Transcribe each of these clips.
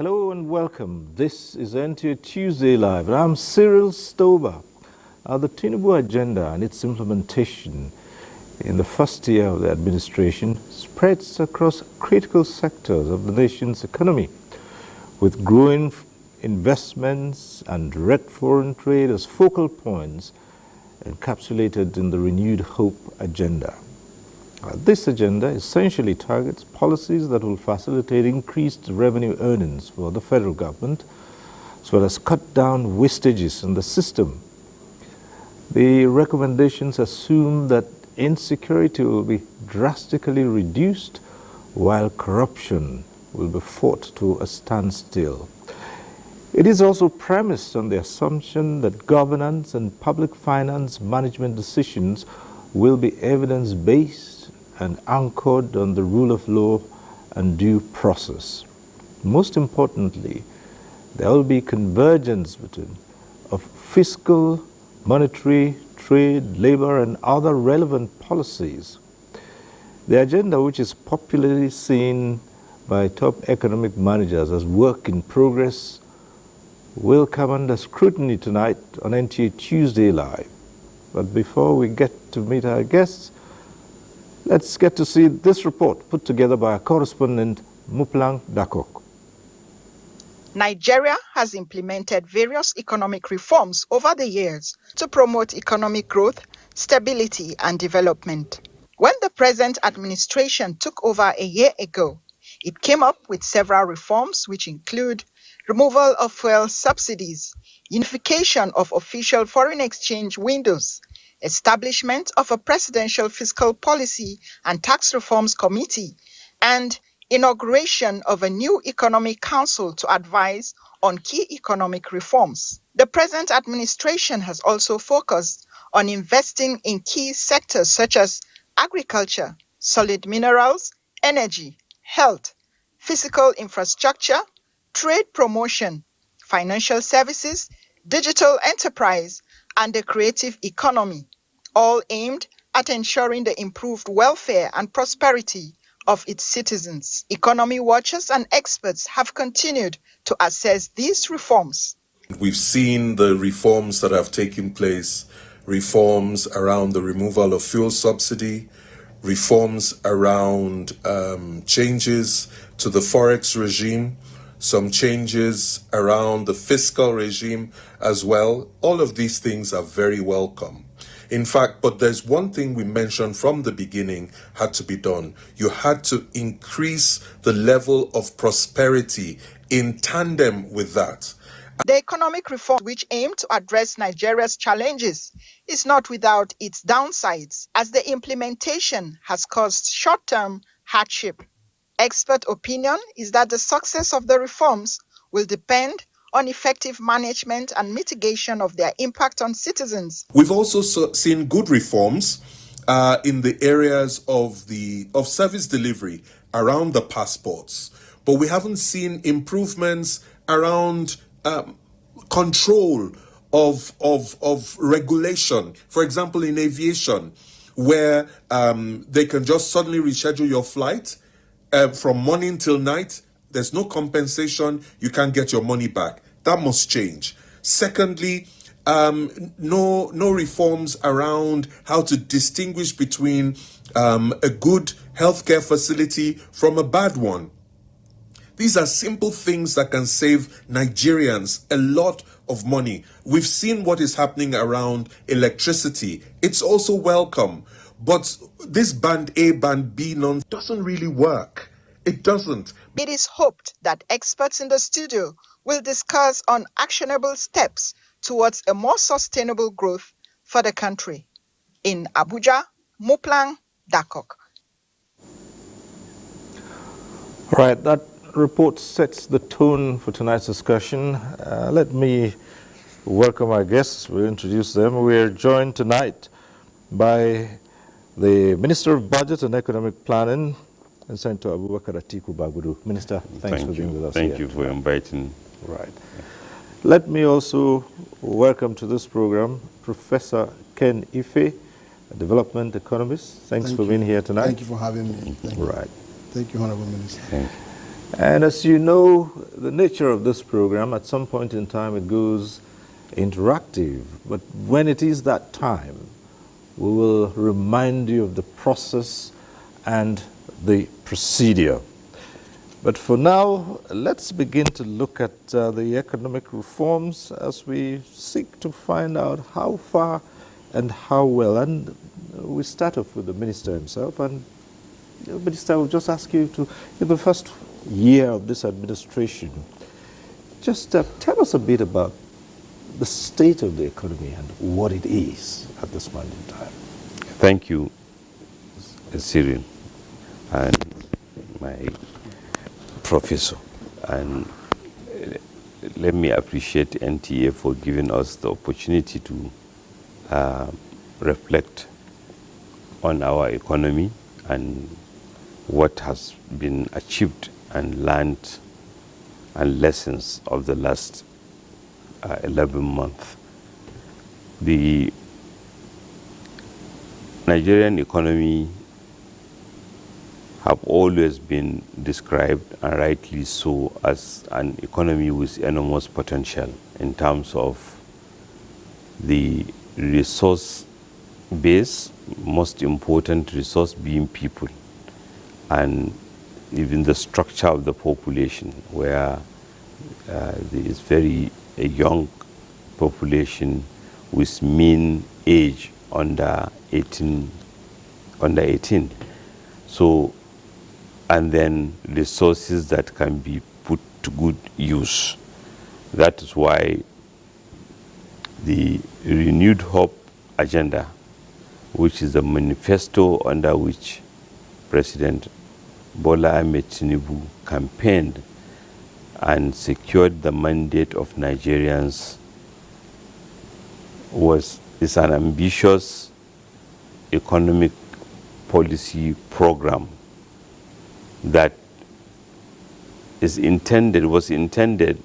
Hello and welcome. This is NTA Tuesday Live, and I'm Cyril Stober. The Tinubu agenda and its implementation in the first year of the administration spreads across critical sectors of the nation's economy, with growing investments and direct foreign trade as focal points encapsulated in the renewed hope agenda. This agenda essentially targets policies that will facilitate increased revenue earnings for the federal government, as well as cut down wastages in the system. The recommendations assume that insecurity will be drastically reduced, while corruption will be fought to a standstill. It is also premised on the assumption that governance and public finance management decisions will be evidence-based and anchored on the rule of law and due process. Most importantly, there will be convergence of fiscal, monetary, trade, labor, and other relevant policies. The agenda, which is popularly seen by top economic managers as work in progress, will come under scrutiny tonight on NTA Tuesday Live. But before we get to meet our guests, let's get to see this report put together by our correspondent, Muplang Dakok. Nigeria has implemented various economic reforms over the years to promote economic growth, stability, and development. When the present administration took over a year ago, it came up with several reforms which include removal of fuel subsidies, unification of official foreign exchange windows, establishment of a presidential fiscal policy and tax reforms committee, and inauguration of a new economic council to advise on key economic reforms. The present administration has also focused on investing in key sectors such as agriculture, solid minerals, energy, health, physical infrastructure, trade promotion, financial services, digital enterprise, and the creative economy, all aimed at ensuring the improved welfare and prosperity of its citizens. Economy watchers and experts have continued to assess these reforms. We've seen the reforms that have taken place, reforms around the removal of fuel subsidy, reforms around changes to the forex regime, some changes around the fiscal regime as well. All of these things are very welcome. In fact, but there's one thing we mentioned from the beginning had to be done. You had to increase the level of prosperity in tandem with that. The economic reform, which aim to address Nigeria's challenges, is not without its downsides, as the implementation has caused short-term hardship. Expert opinion is that the success of the reforms will depend on effective management and mitigation of their impact on citizens. We've also seen good reforms in the areas of service delivery around the passports, but we haven't seen improvements around control of regulation. For example, in aviation, where they can just suddenly reschedule your flight from morning till night. There's no compensation. You can't get your money back. That must change. Secondly, no reforms around how to distinguish between a good healthcare facility from a bad one. These are simple things that can save Nigerians a lot of money. We've seen what is happening around electricity. It's also welcome. But this band A, band B nonsense doesn't really work. It doesn't. It is hoped that experts in the studio will discuss on actionable steps towards a more sustainable growth for the country. In Abuja, Muplang Dakok. All right, that report sets the tone for tonight's discussion. Let me welcome our guests. We'll introduce them. We're joined tonight by the Minister of Budget and Economic Planning, and Senator Abubakar Atiku Bagudu. Minister, thanks for being with us. Thank you for inviting. Right. Let me also welcome to this program Professor Ken Ife, a development economist. Thanks for being here tonight. Thank you for having me. Right. Thank you, Honorable Minister. And as you know, the nature of this program, at some point in time it goes interactive. But when it is that time, we will remind you of the process and the procedure. But for now, let's begin to look at the economic reforms as we seek to find out how far and how well. And we start off with the minister himself. And Minister, I will just ask you to, in the first year of this administration, just tell us a bit about the state of the economy and what it is at this point in time. Thank you, Cyril, and my professor. And let me appreciate NTA for giving us the opportunity to reflect on our economy and what has been achieved and learned and lessons of the last 11 months. The Nigerian economy have always been described, and rightly so, as an economy with enormous potential in terms of the resource base, most important resource being people, and even the structure of the population, where there is a young population with mean age under 18. So, and then resources that can be put to good use. That is why the Renewed Hope agenda, which is a manifesto under which President Bola Ahmed Tinubu campaigned and secured the mandate of Nigerians, is an ambitious economic policy program that was intended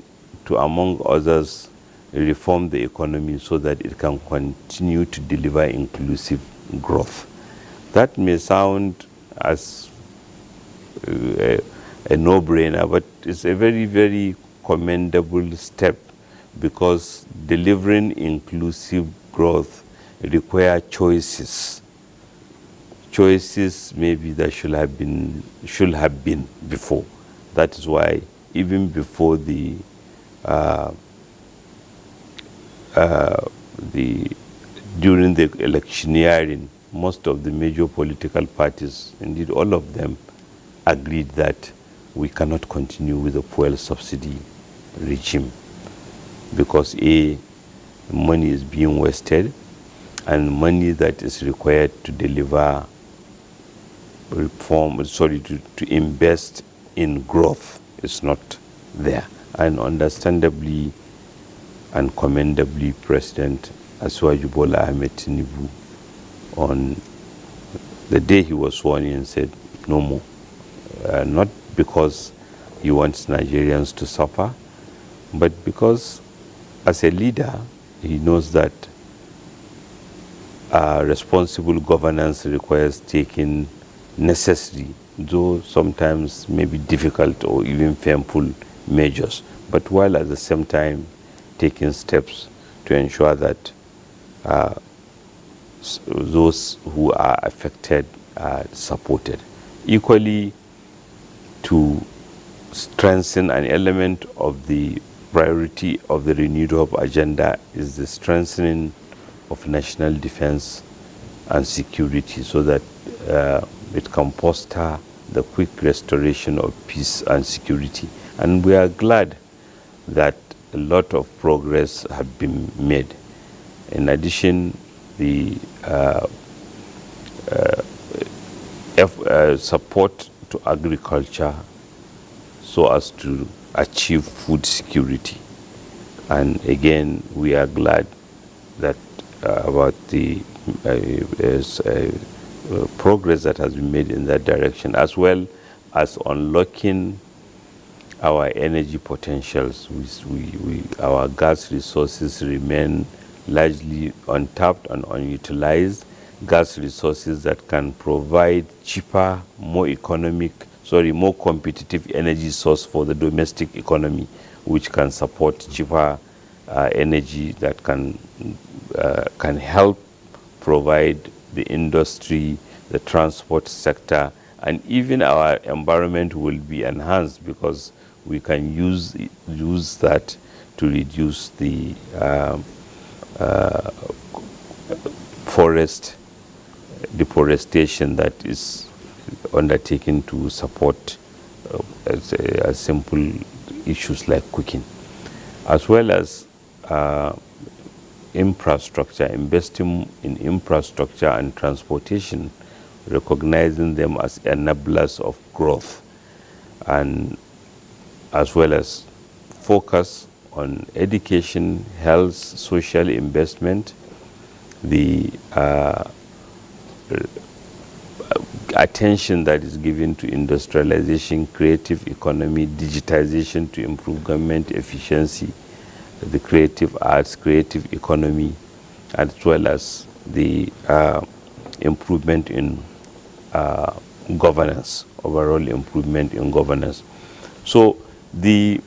to, among others, reform the economy so that it can continue to deliver inclusive growth. That may sound as a no-brainer, but it's a very, very commendable step, because delivering inclusive growth requires choices. Choices maybe that should have been before. That is why even before during the electioneering, most of the major political parties, indeed all of them, agreed that we cannot continue with the fuel subsidy regime, because money is being wasted, and money that is required to deliver to invest in growth is not there. And understandably and commendably, President Asiwaju Bola Ahmed Tinubu, on the day he was sworn in, said no more. Not because he wants Nigerians to suffer, but because as a leader, he knows that responsible governance requires taking necessary, though sometimes maybe difficult or even painful measures, but while at the same time taking steps to ensure that those who are affected are supported. Equally, to strengthen an element of the priority of the Renewed Hope agenda is the strengthening of national defense and security, so that it can foster the quick restoration of peace and security. And we are glad that a lot of progress have been made. In addition, the support to agriculture so as to achieve food security. And again, we are glad that about the progress that has been made in that direction, as well as unlocking our energy potentials. Our gas resources remain largely untapped and unutilized. Gas resources that can provide cheaper, more economic more competitive energy source for the domestic economy, which can support cheaper energy that can help provide the industry, the transport sector, and even our environment will be enhanced because we can use that to reduce the forest deforestation that is undertaken to support simple issues like cooking, as well as infrastructure, investing in infrastructure and transportation, recognizing them as enablers of growth, and as well as focus on education, health, social investment, the attention that is given to industrialization, creative economy, digitization to improve government efficiency, the creative arts, creative economy, as well as the improvement in governance, overall improvement in governance. So these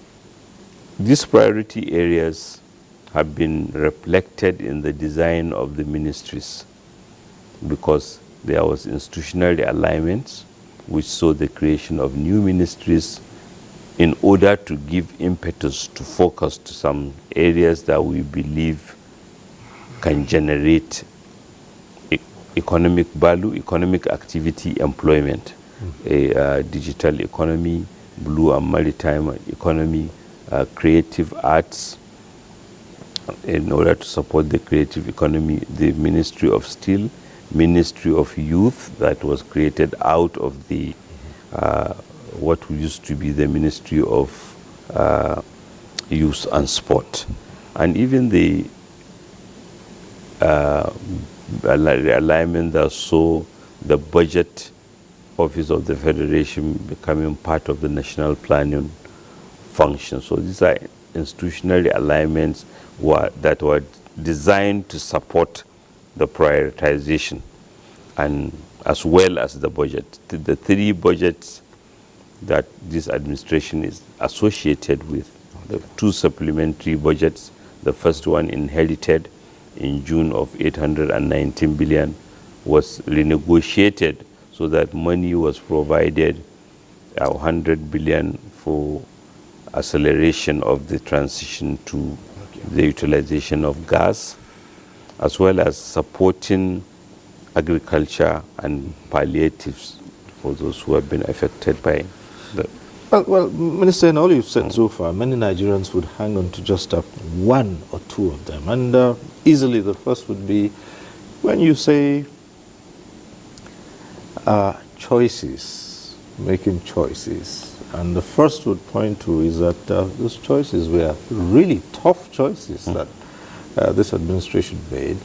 priority areas have been reflected in the design of the ministries, because there was institutional alignment which saw the creation of new ministries in order to give impetus to focus to some areas that we believe can generate economic value, economic activity, employment, a digital economy, blue and maritime economy, creative arts. In order to support the creative economy, the Ministry of Steel, Ministry of Youth, that was created out of the what used to be the Ministry of Youth and Sport, and even the alignment that saw the budget office of the Federation becoming part of the national planning function. So these are institutional alignments that were designed to support the prioritization, and as well as the budget. The three budgets that this administration is associated with, the two supplementary budgets, the first one inherited in June of 819 billion, was renegotiated so that money was provided, 100 billion for acceleration of the transition to the utilization of gas, as well as supporting agriculture and palliatives for those who have been affected by the... Well, Minister, in all you've said so far, many Nigerians would hang on to just one or two of them. And easily the first would be when you say choices, making choices. And the first would point to is that those choices were really tough choices that this administration made.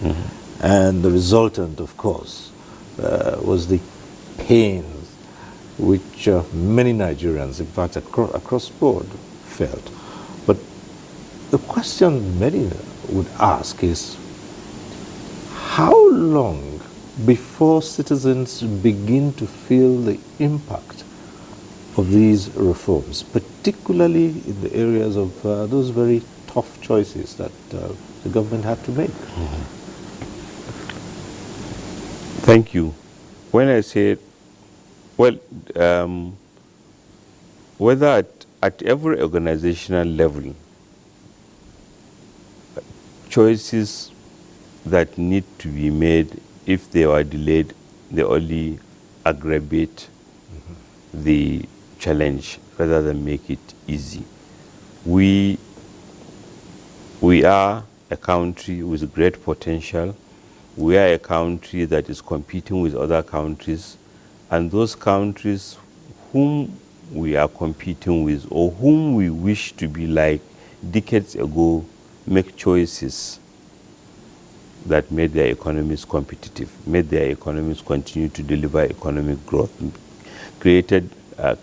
And the resultant, of course, was the pain which many Nigerians, in fact, across board, felt. But the question many would ask is, how long before citizens begin to feel the impact of these reforms, particularly in the areas of those very tough choices that the government had to make? Thank you. When I say, well, whether at every organizational level, choices that need to be made, if they are delayed, they only aggravate the challenge rather than make it easy. We are a country with great potential. We are a country that is competing with other countries, and those countries whom we are competing with or whom we wish to be like decades ago make choices that made their economies competitive, made their economies continue to deliver economic growth, created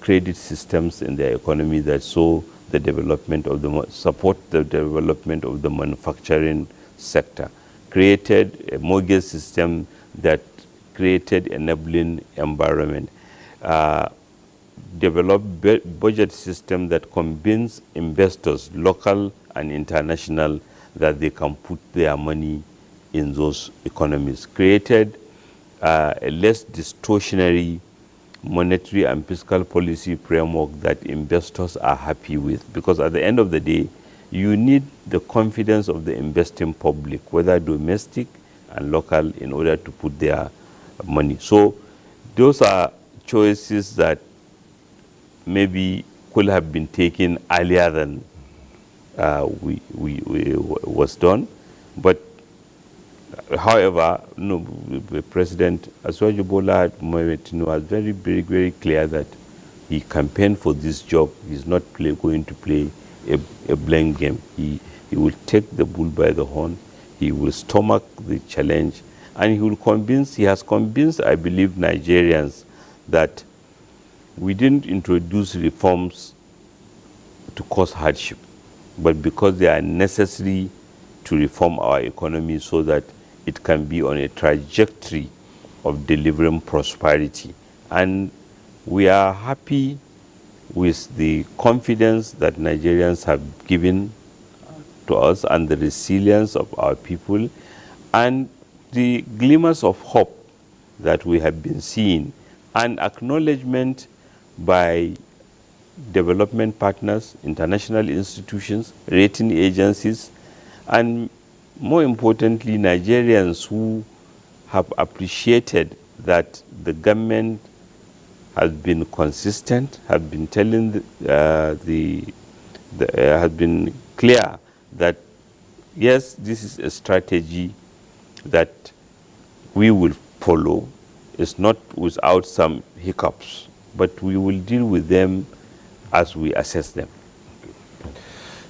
credit systems in their economy that saw the development of support the development of the manufacturing sector, created a mortgage system that created enabling environment. develop budget system that convince investors, local and international, that they can put their money in those economies. Created a less distortionary monetary and fiscal policy framework that investors are happy with. Because at the end of the day, you need the confidence of the investing public, whether domestic and local, in order to put their money. So those are choices that maybe could have been taken earlier than was done. But however, no, President Asuwaju Bola Ahmed Tinubu was very, very, very clear that he campaigned for this job. He's not going to play a blame game. He will take the bull by the horn. He will stomach the challenge, and he has convinced, I believe, Nigerians that we didn't introduce reforms to cause hardship, but because they are necessary to reform our economy so that it can be on a trajectory of delivering prosperity. And we are happy with the confidence that Nigerians have given to us and the resilience of our people and the glimmers of hope that we have been seeing, and acknowledgement by development partners, international institutions, rating agencies, and more importantly, Nigerians who have appreciated that the government has been consistent, have been telling has been clear that yes, this is a strategy that we will follow. It's not without some hiccups, but we will deal with them as we assess them.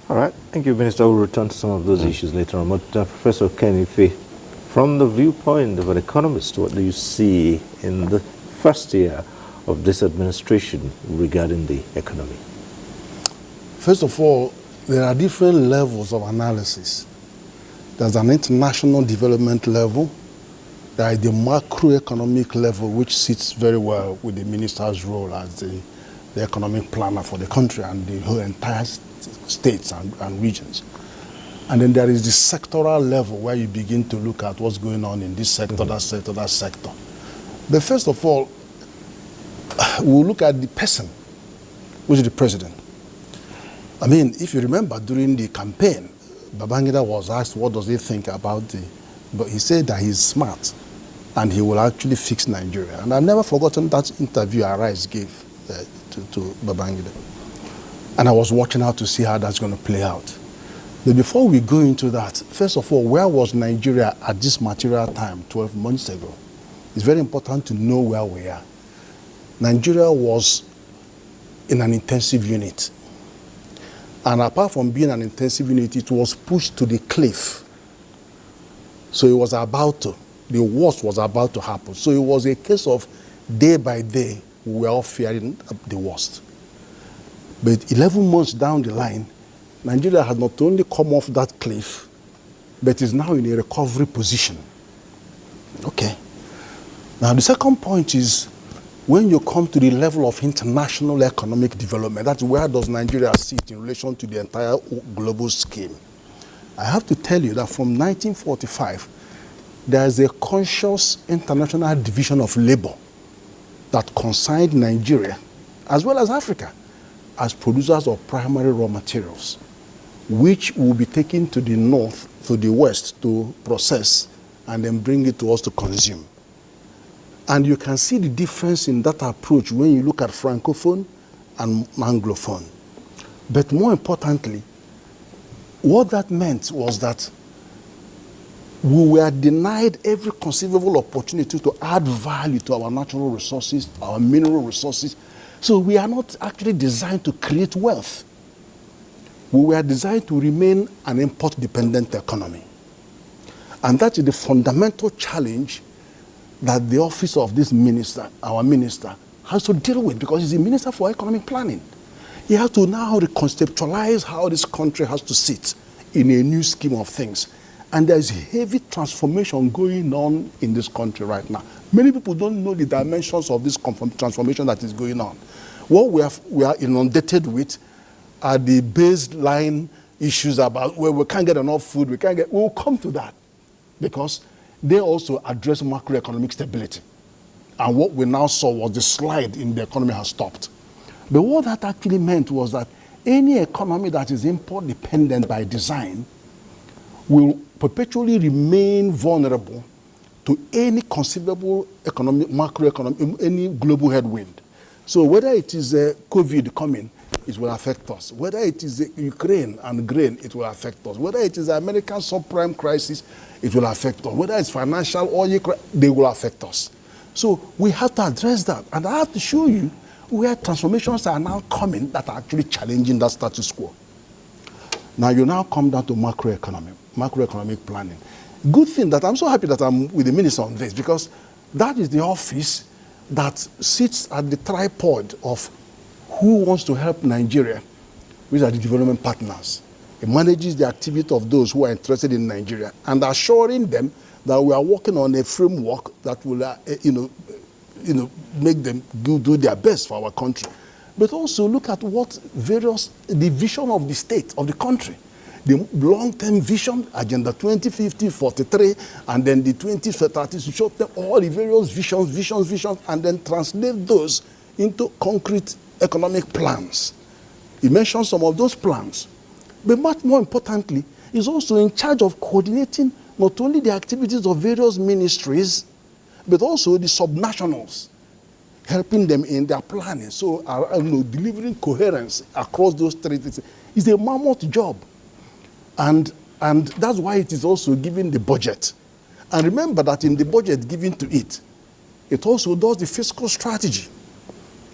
All right. Thank you, Minister. We'll return to some of those issues later on. But Professor Ken Ife, from the viewpoint of an economist, what do you see in the first year of this administration regarding the economy? First of all, there are different levels of analysis. There's an international development level. There is the macroeconomic level, which sits very well with the minister's role as the economic planner for the country and the whole entire states and regions. And then there is the sectoral level where you begin to look at what's going on in this sector, that sector, that sector. But first of all, we'll look at the person, which is the president. I mean, if you remember, during the campaign, Babangida was asked what does he think about but he said that he's smart and he will actually fix Nigeria. And I've never forgotten that interview Arise gave to Babangida. And I was watching out to see how that's going to play out. But before we go into that, first of all, where was Nigeria at this material time 12 months ago? It's very important to know where we are. Nigeria was in an intensive unit. And apart from being an intensive unit, it was pushed to the cliff. So it was the worst was about to happen. So it was a case of day by day, we were all fearing the worst. But 11 months down the line, Nigeria has not only come off that cliff, but is now in a recovery position. Okay. Now the second point is, when you come to the level of international economic development, that's where does Nigeria sit in relation to the entire global scheme. I have to tell you that from 1945, there is a conscious international division of labor that consigned Nigeria, as well as Africa, as producers of primary raw materials, which will be taken to the north, to the west to process, and then bring it to us to consume. And you can see the difference in that approach when you look at Francophone and Anglophone. But more importantly, what that meant was that we were denied every conceivable opportunity to add value to our natural resources, our mineral resources. So we are not actually designed to create wealth. We were designed to remain an import-dependent economy. And that is the fundamental challenge that the office of this minister, our minister, has to deal with, because he's the Minister for Economic Planning. He has to now reconceptualize how this country has to sit in a new scheme of things. And there's heavy transformation going on in this country right now. Many people don't know the dimensions of this transformation that is going on. What we are inundated with are the baseline issues about where we can't get enough food, we'll come to that because they also address macroeconomic stability. And what we now saw was the slide in the economy has stopped. But what that actually meant was that any economy that is import dependent by design will perpetually remain vulnerable to any conceivable economic, macroeconomic, any global headwind. So whether it is COVID coming, it will affect us. Whether it is Ukraine and grain, it will affect us. Whether it is the American subprime crisis, it will affect us. Whether it's financial oil, they will affect us. So we have to address that. And I have to show you where transformations are now coming that are actually challenging that status quo. Now you now come down to macroeconomic planning. Good thing that I'm so happy that I'm with the minister on this, because that is the office that sits at the tripod of who wants to help Nigeria, which are the development partners. It manages the activity of those who are interested in Nigeria and assuring them that we are working on a framework that will, make them do their best for our country. But also look at what the vision of the state, of the country, the long-term vision, Agenda 2050, 43, and then the 2030, to show them all the various visions, and then translate those into concrete economic plans. He mentioned some of those plans. But much more importantly, he's also in charge of coordinating not only the activities of various ministries, but also the subnationals, helping them in their planning. So, delivering coherence across those three things is a mammoth job. And that's why it is also given the budget. And remember that in the budget given to it, it also does the fiscal strategy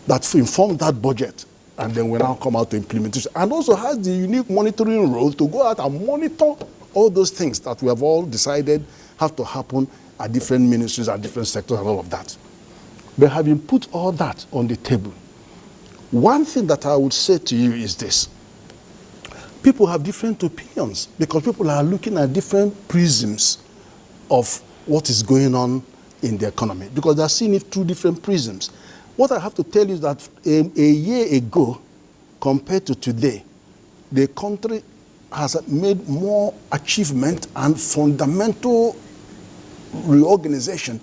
that informs that budget. And then we now come out to implementation. And also has the unique monitoring role to go out and monitor all those things that we have all decided have to happen at different ministries and different sectors and all of that. But having put all that on the table, one thing that I would say to you is this. People have different opinions because people are looking at different prisms of what is going on in the economy because they're seeing it through different prisms. What I have to tell you is that a year ago compared to today, the country has made more achievement and fundamental reorganization.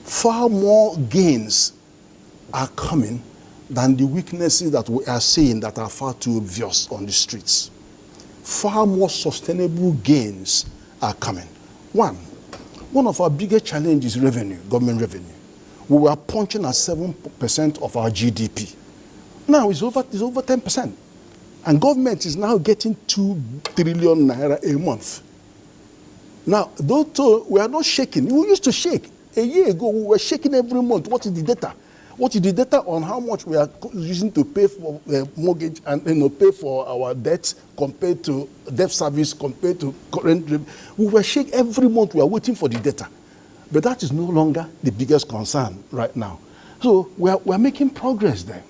Far more gains are coming than the weaknesses that we are seeing that are far too obvious on the streets. Far more sustainable gains are coming. One of our biggest challenges is revenue, government revenue. We were punching at 7% of our GDP. Now it's over 10%. And government is now getting 2 trillion naira a month. Now, though we are not shaking. We used to shake. A year ago, we were shaking every month. What is the data? What is the data on how much we are using to pay for mortgage and pay for our debt compared to debt service, compared to current? We were shaking every month. We are waiting for the data. But that is no longer the biggest concern right now. So we are making progress there.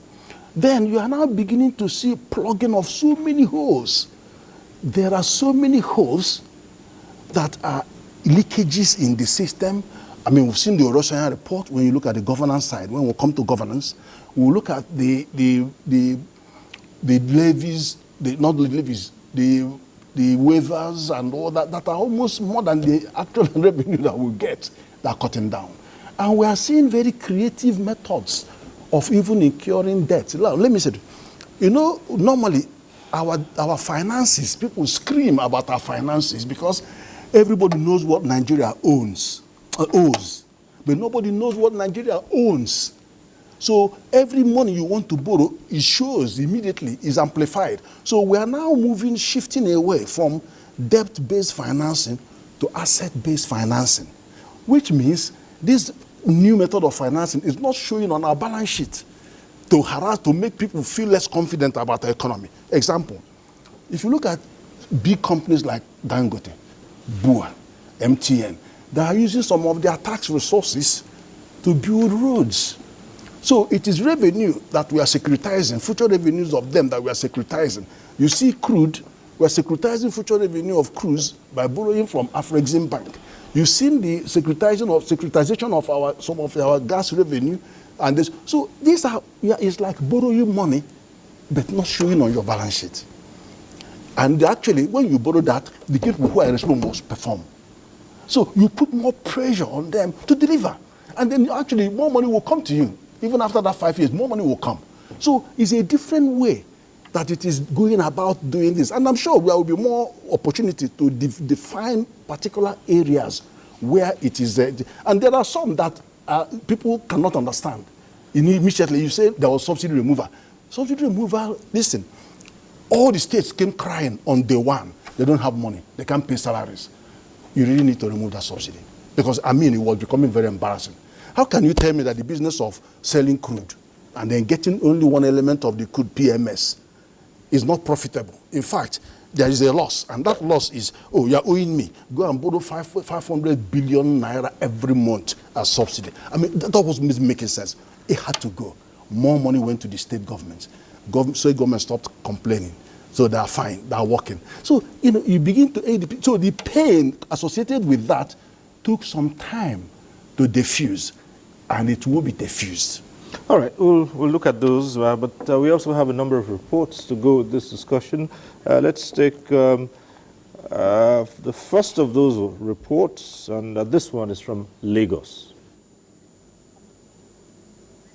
Then you are now beginning to see plugging of so many holes. There are so many holes that are leakages in the system. I mean, we've seen the Russian report. When you look at the governance side, when we come to governance, we'll look at the levies, not the levies, the waivers and all that are almost more than the actual revenue that we get, that are cutting down. And we are seeing very creative methods of even incurring debt. Let me say, normally our finances, people scream about our finances because everybody knows what Nigeria owes, but nobody knows what Nigeria owns. So every money you want to borrow, it shows immediately, is amplified. So we are now shifting away from debt-based financing to asset-based financing, which means this new method of financing is not showing on our balance sheet to make people feel less confident about the economy. Example, if you look at big companies like Dangote, BUA, MTN, they are using some of their tax resources to build roads. So it is revenue that we are securitizing, future revenues of them that we are securitizing. You see crude, we are securitizing future revenue of cruise by borrowing from Afrexim Bank. You've seen the securitization of some of our gas revenue And this, so these are, yeah, it's like borrowing money, but not showing on your balance sheet. And actually, when you borrow that, the people who are responsible must perform. So you put more pressure on them to deliver. And then actually more money will come to you. Even after that 5 years, more money will come. So it's a different way that it is going about doing this. And I'm sure there will be more opportunity to define particular areas where it is. And there are some that people cannot understand. Immediately you say there was subsidy removal. Subsidy removal, listen, all the states came crying on day one. They don't have money. They can't pay salaries. You really need to remove that subsidy. Because, I mean, it was becoming very embarrassing. How can you tell me that the business of selling crude and then getting only one element of the crude, PMS, is not profitable? In fact, there is a loss. And that loss is, oh, you're owing me. Go and borrow 500 billion naira every month as subsidy. I mean, that was making sense. It had to go. More money went to the state governments. State government stopped complaining. So they are fine, they are working. So, you begin to aid. So the pain associated with that took some time to diffuse, and it will be diffused. All right, we'll look at those, but we also have a number of reports to go with this discussion. Let's take the first of those reports, and this one is from Lagos.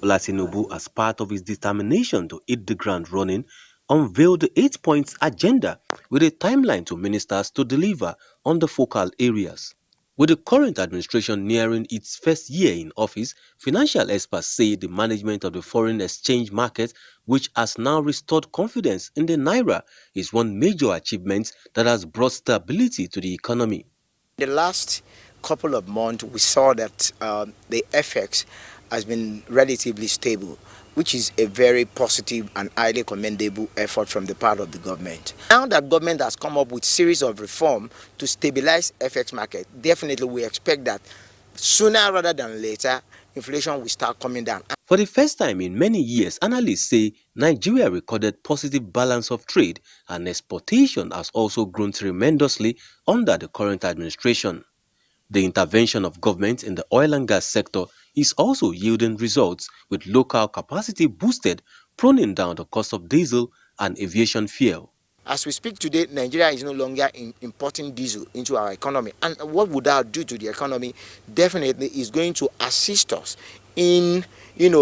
Bola Tinubu, as part of his determination to hit the ground running, unveiled the 8 points agenda with a timeline to ministers to deliver on the focal areas. With the current administration nearing its first year in office, financial experts say the management of the foreign exchange market, which has now restored confidence in the naira, is one major achievement that has brought stability to the economy. The last couple of months, we saw that the FX has been relatively stable, which is a very positive and highly commendable effort from the part of the government. Now that government has come up with a series of reform to stabilize FX market, definitely we expect that sooner rather than later, inflation will start coming down. For the first time in many years, analysts say Nigeria recorded positive balance of trade and exportation has also grown tremendously under the current administration. The intervention of government in the oil and gas sector is also yielding results, with local capacity boosted, pruning down the cost of diesel and aviation fuel. As we speak today, Nigeria is no longer importing diesel into our economy. And what would that do to the economy? Definitely is going to assist us in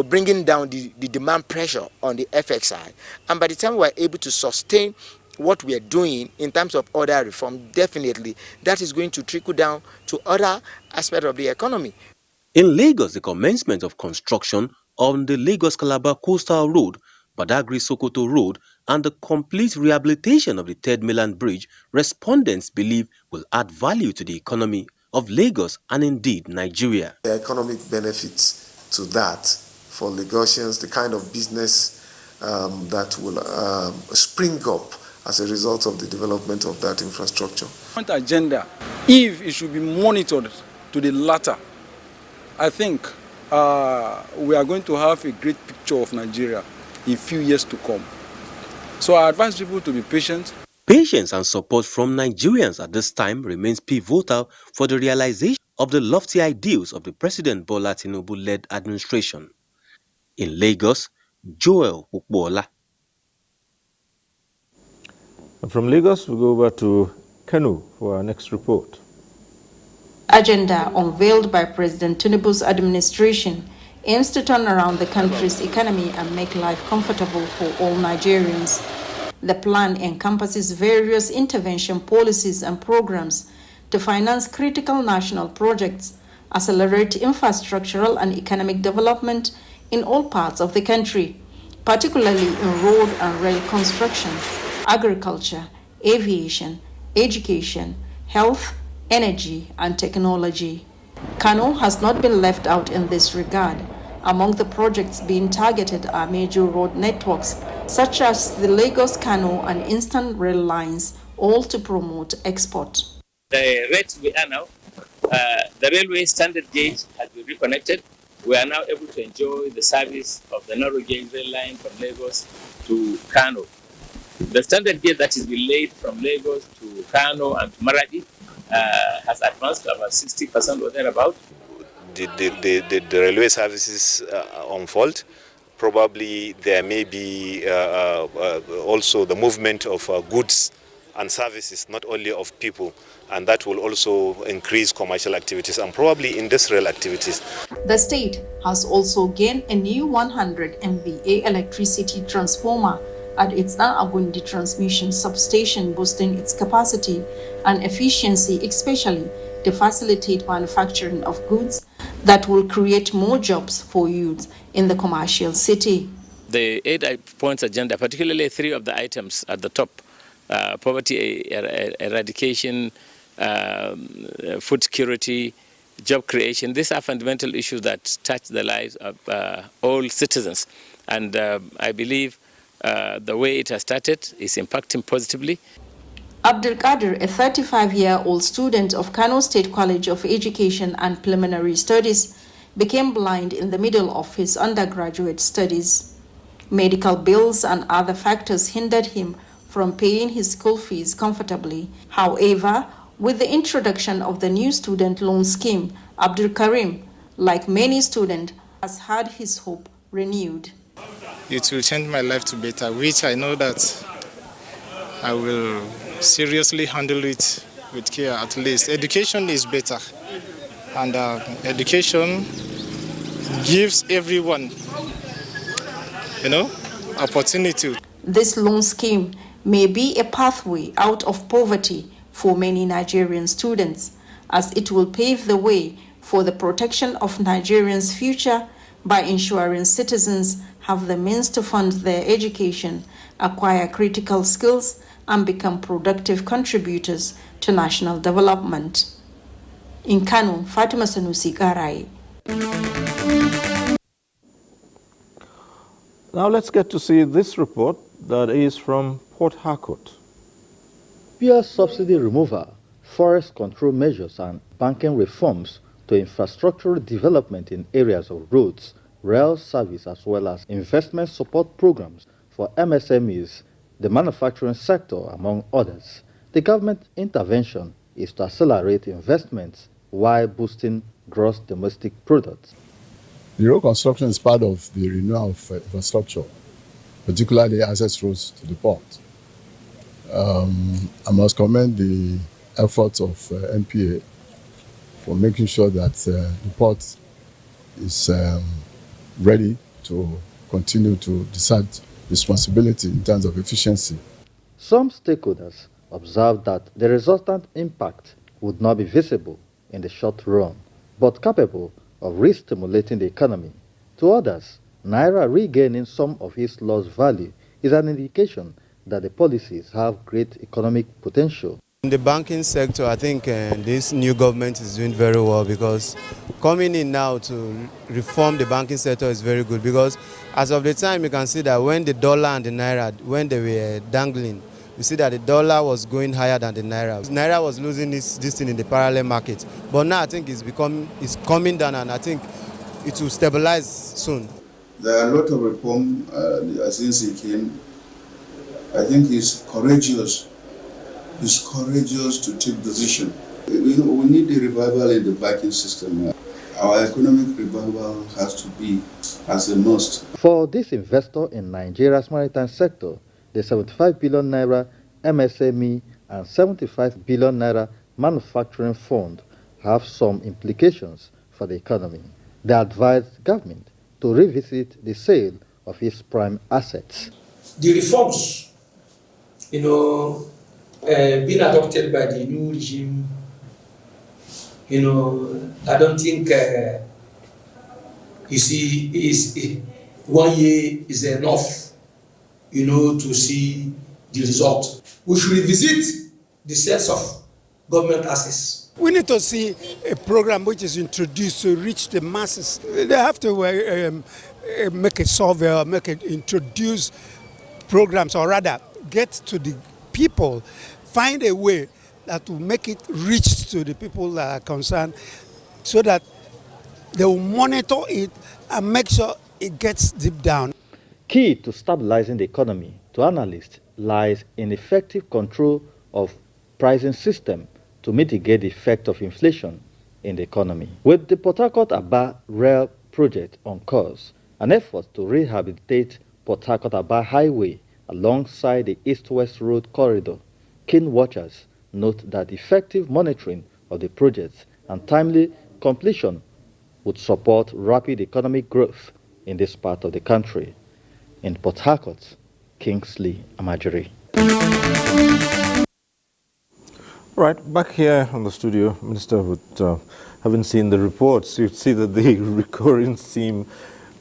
bringing down the demand pressure on the FX side. And by the time we're able to sustain what we are doing in terms of other reform, definitely that is going to trickle down to other aspects of the economy. In Lagos, the commencement of construction on the Lagos-Calabar Coastal Road, Badagry-Sokoto Road, and the complete rehabilitation of the Third Mainland Bridge, respondents believe will add value to the economy of Lagos and indeed Nigeria. The economic benefits to that for Lagosians, the kind of business that will spring up as a result of the development of that infrastructure. Agenda, if it should be monitored to the latter, I think we are going to have a great picture of Nigeria in a few years to come. So I advise people to be patient. Patience and support from Nigerians at this time remains pivotal for the realization of the lofty ideals of the President Bola Tinubu-led administration. In Lagos, Joel Ukbola. From Lagos, we go over to Kanu for our next report. Agenda unveiled by President Tinubu's administration aims to turn around the country's economy and make life comfortable for all Nigerians. The plan encompasses various intervention policies and programs to finance critical national projects, accelerate infrastructural and economic development in all parts of the country, particularly in road and rail construction, agriculture, aviation, education, health, energy, and technology. Kano has not been left out in this regard. Among the projects being targeted are major road networks, such as the Lagos-Kano and Eastern rail lines, all to promote export. The rate we are now, the railway standard gauge has been reconnected. We are now able to enjoy the service of the narrow gauge rail line from Lagos to Kano. The standard gauge that is being laid from Lagos to Kano and to Maradi has advanced to about 60% or thereabout. the railway services unfold, probably there may be also the movement of goods and services, not only of people, and that will also increase commercial activities and probably industrial activities. The state has also gained a new 100 MVA electricity transformer at its Agundi transmission substation, boosting its capacity and efficiency, especially to facilitate manufacturing of goods that will create more jobs for youth in the commercial city. The 8 points agenda, particularly 3 of the items at the top, poverty eradication, food security, job creation, these are fundamental issues that touch the lives of all citizens. And I believe the way it has started is impacting positively. Abdul Qadir, a 35-year-old student of Kano State College of Education and Preliminary Studies, became blind in the middle of his undergraduate studies. Medical bills and other factors hindered him from paying his school fees comfortably. However, with the introduction of the new student loan scheme, Abdul Karim, like many students, has had his hope renewed. It will change my life to better, which I know that I will seriously handle it with care. At least education is better, and education gives everyone, opportunity. This loan scheme may be a pathway out of poverty for many Nigerian students, as it will pave the way for the protection of Nigerians' future by ensuring citizens have the means to fund their education, acquire critical skills, and become productive contributors to national development. In Kano, Fatima Sanusi Garai. Now let's get to see this report that is from Port Harcourt. Fuel subsidy removal, forest control measures, and banking reforms to infrastructural development in areas of roads, rail service, as well as investment support programs for MSMEs, the manufacturing sector, among others. The government intervention is to accelerate investments while boosting gross domestic product. The road construction is part of the renewal of infrastructure, particularly access roads to the port. I must commend the efforts of NTA for making sure that the port is ready to continue to discharge responsibility in terms of efficiency. Some stakeholders observed that the resultant impact would not be visible in the short run, but capable of re-stimulating the economy. To others, Naira regaining some of its lost value is an indication that the policies have great economic potential. In the banking sector, I think this new government is doing very well, because coming in now to reform the banking sector is very good, because as of the time you can see that when the dollar and the Naira, when they were dangling, you see that the dollar was going higher than the Naira. Naira was losing this thing in the parallel market, but now I think it's coming down, and I think it will stabilize soon. There are a lot of reform since he came. I think he's courageous. He's courageous to take decision. We need a revival in the banking system. Our economic revival has to be as a must. For this investor in Nigeria's maritime sector, the 75 billion naira MSME and 75 billion naira manufacturing fund have some implications for the economy. They advised government to revisit the sale of its prime assets. The reforms, being adopted by the new regime, I don't think, is 1 year is enough, to see the result. We should revisit the sales of government assets. We need to see a program which is introduced to reach the masses. They have to make a survey, or introduce programs, or rather get to the people, find a way that will make it reach to the people that are concerned, so that they will monitor it and make sure it gets deep down. Key to stabilizing the economy, to analysts, lies in effective control of pricing system to mitigate the effect of inflation in the economy. With the Port Harcourt-Aba rail project on course, an effort to rehabilitate Port Harcourt-Aba Highway alongside the east-west road corridor, keen watchers note that effective monitoring of the project and timely completion would support rapid economic growth in this part of the country. In Port Harcourt, Kingsley Amajiri. Right, back here on the studio, Minister, having seen the reports, you'd see that the recurring theme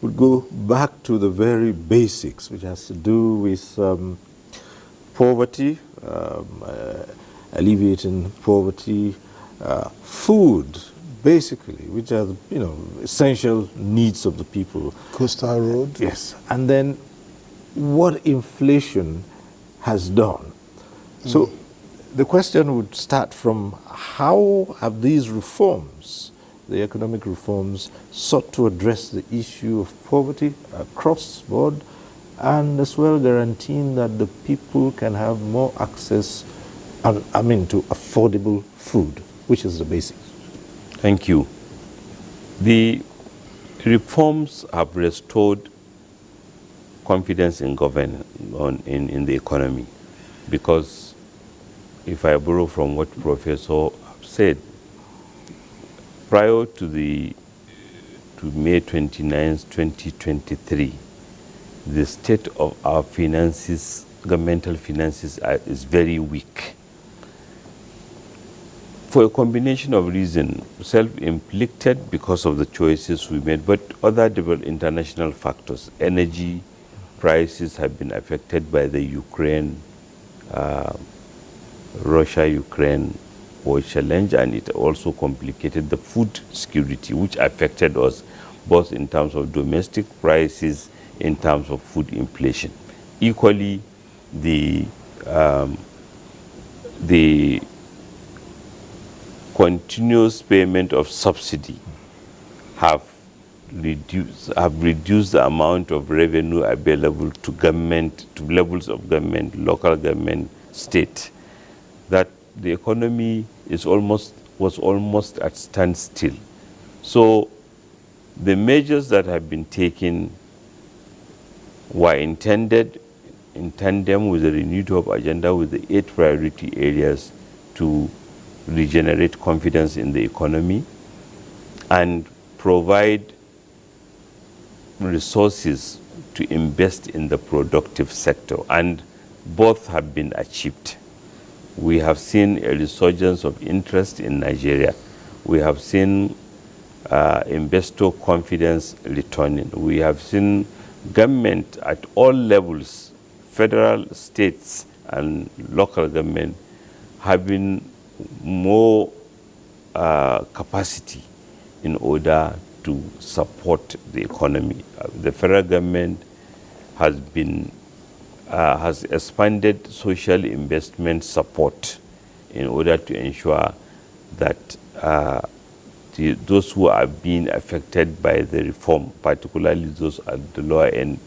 would go back to the very basics, which has to do with poverty, alleviating poverty, food, basically, which are, essential needs of the people. Coastal road. Yes, and then what inflation has done. So the question would start from how have these reforms, the economic reforms, sought to address the issue of poverty across the board, and as well guaranteeing that the people can have more access, to affordable food, which is the basics. Thank you. The reforms have restored confidence in government, in the economy, because if I borrow from what Professor said, prior to May 29, 2023, the state of our finances, governmental finances, is very weak. For a combination of reasons, self-inflicted because of the choices we made, but other international factors. Energy prices have been affected by the Russia-Ukraine war challenge, and it also complicated the food security, which affected us both in terms of domestic prices, in terms of food inflation. Equally, the continuous payment of subsidy have reduced the amount of revenue available to government, to levels of government, local government, state, that the economy was almost at standstill. So the measures that have been taken were intended in tandem with the renewed hope agenda, with the 8 priority areas, to regenerate confidence in the economy and provide resources to invest in the productive sector, and both have been achieved. We have seen a resurgence of interest in Nigeria. We have seen investor confidence returning. We have seen government at all levels, federal, states, and local government, having more capacity in order to support the economy. The federal government has expanded social investment support in order to ensure that those who are being affected by the reform, particularly those at the lower end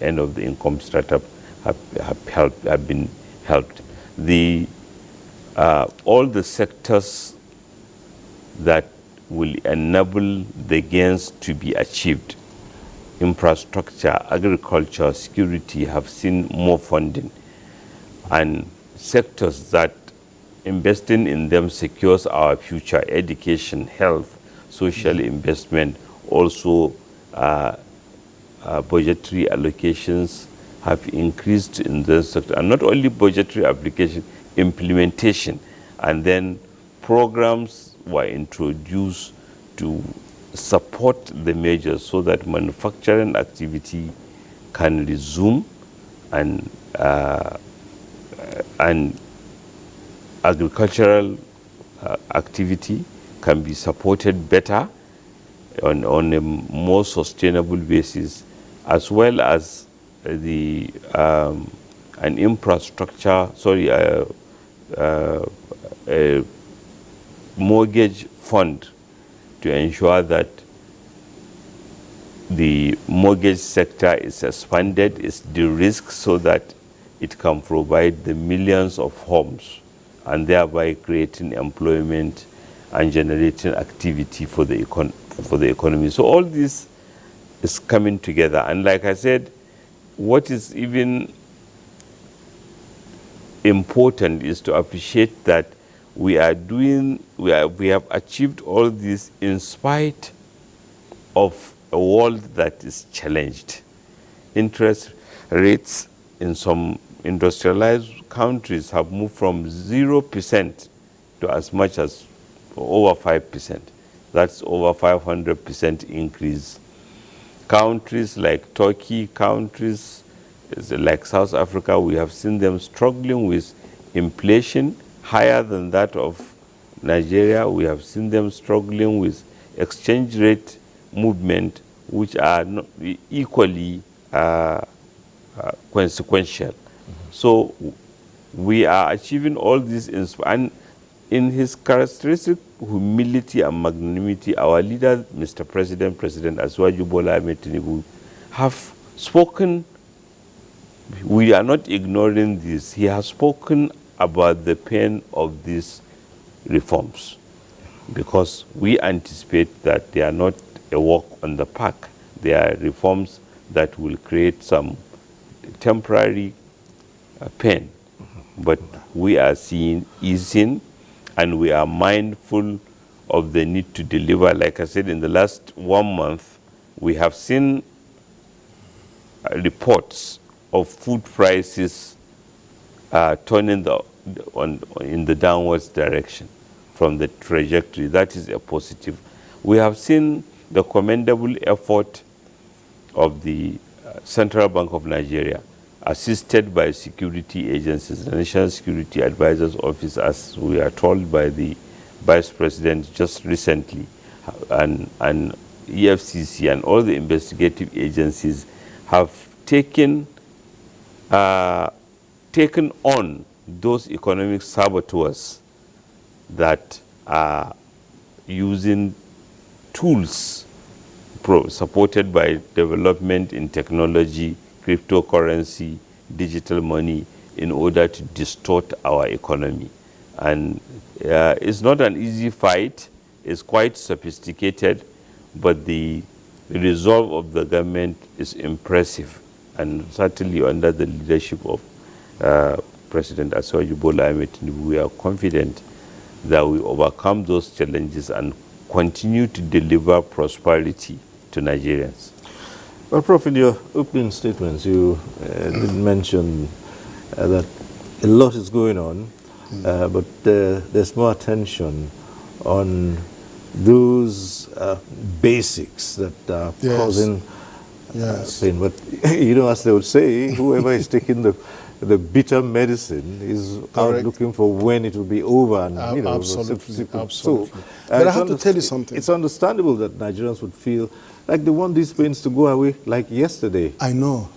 of the income strata, have been helped. All the sectors that will enable the gains to be achieved, infrastructure, agriculture, security, have seen more funding, and sectors that investing in them secures our future: education, health, social investment. Also, budgetary allocations have increased in this sector, and not only budgetary application, implementation, and then programs were introduced to support the measures so that manufacturing activity can resume, and agricultural activity can be supported better on a more sustainable basis, as well as the an infrastructure, a mortgage fund to ensure that the mortgage sector is expanded, is de-risked, so that it can provide the millions of homes, and thereby creating employment and generating activity for the economy. So all this is coming together. And like I said, what is even important is to appreciate that we have achieved all this in spite of a world that is challenged. Interest rates in some industrialized countries have moved from 0% to as much as over 5%. That's over 500% increase. Countries like Turkey, countries like South Africa, we have seen them struggling with inflation higher than that of Nigeria. We have seen them struggling with exchange rate movement, which are equally consequential. So we are achieving all this, and in his characteristic humility and magnanimity, our leader, Mr. President Asiwaju Bola Ahmed Tinubu, have spoken. We are not ignoring this. He has spoken about the pain of these reforms, because we anticipate that they are not a walk on the park. They are reforms that will create some temporary pain, but we are seeing easing, and we are mindful of the need to deliver. Like I said, in the last 1 month, we have seen reports of food prices turning in the downwards direction from the trajectory. That is a positive. We have seen the commendable effort of the Central Bank of Nigeria, assisted by security agencies, the National Security Advisor's Office, as we are told by the Vice President just recently, and EFCC and all the investigative agencies have taken on those economic saboteurs that are using tools supported by development in technology, cryptocurrency, digital money, in order to distort our economy. And it's not an easy fight. It's quite sophisticated, but the resolve of the government is impressive, and certainly under the leadership of President Asiwaju Bola Ahmed Tinubu, we are confident that we overcome those challenges and continue to deliver prosperity to Nigerians. Well, Prof, in your opening statements, you did mention that a lot is going on, but there's more attention on those basics that are causing pain. But, as they would say, whoever is taking the bitter medicine is out looking for when it will be over. And, absolutely. So, but I have to tell you something. It's understandable that Nigerians would feel like they want these pains to go away like yesterday. I know.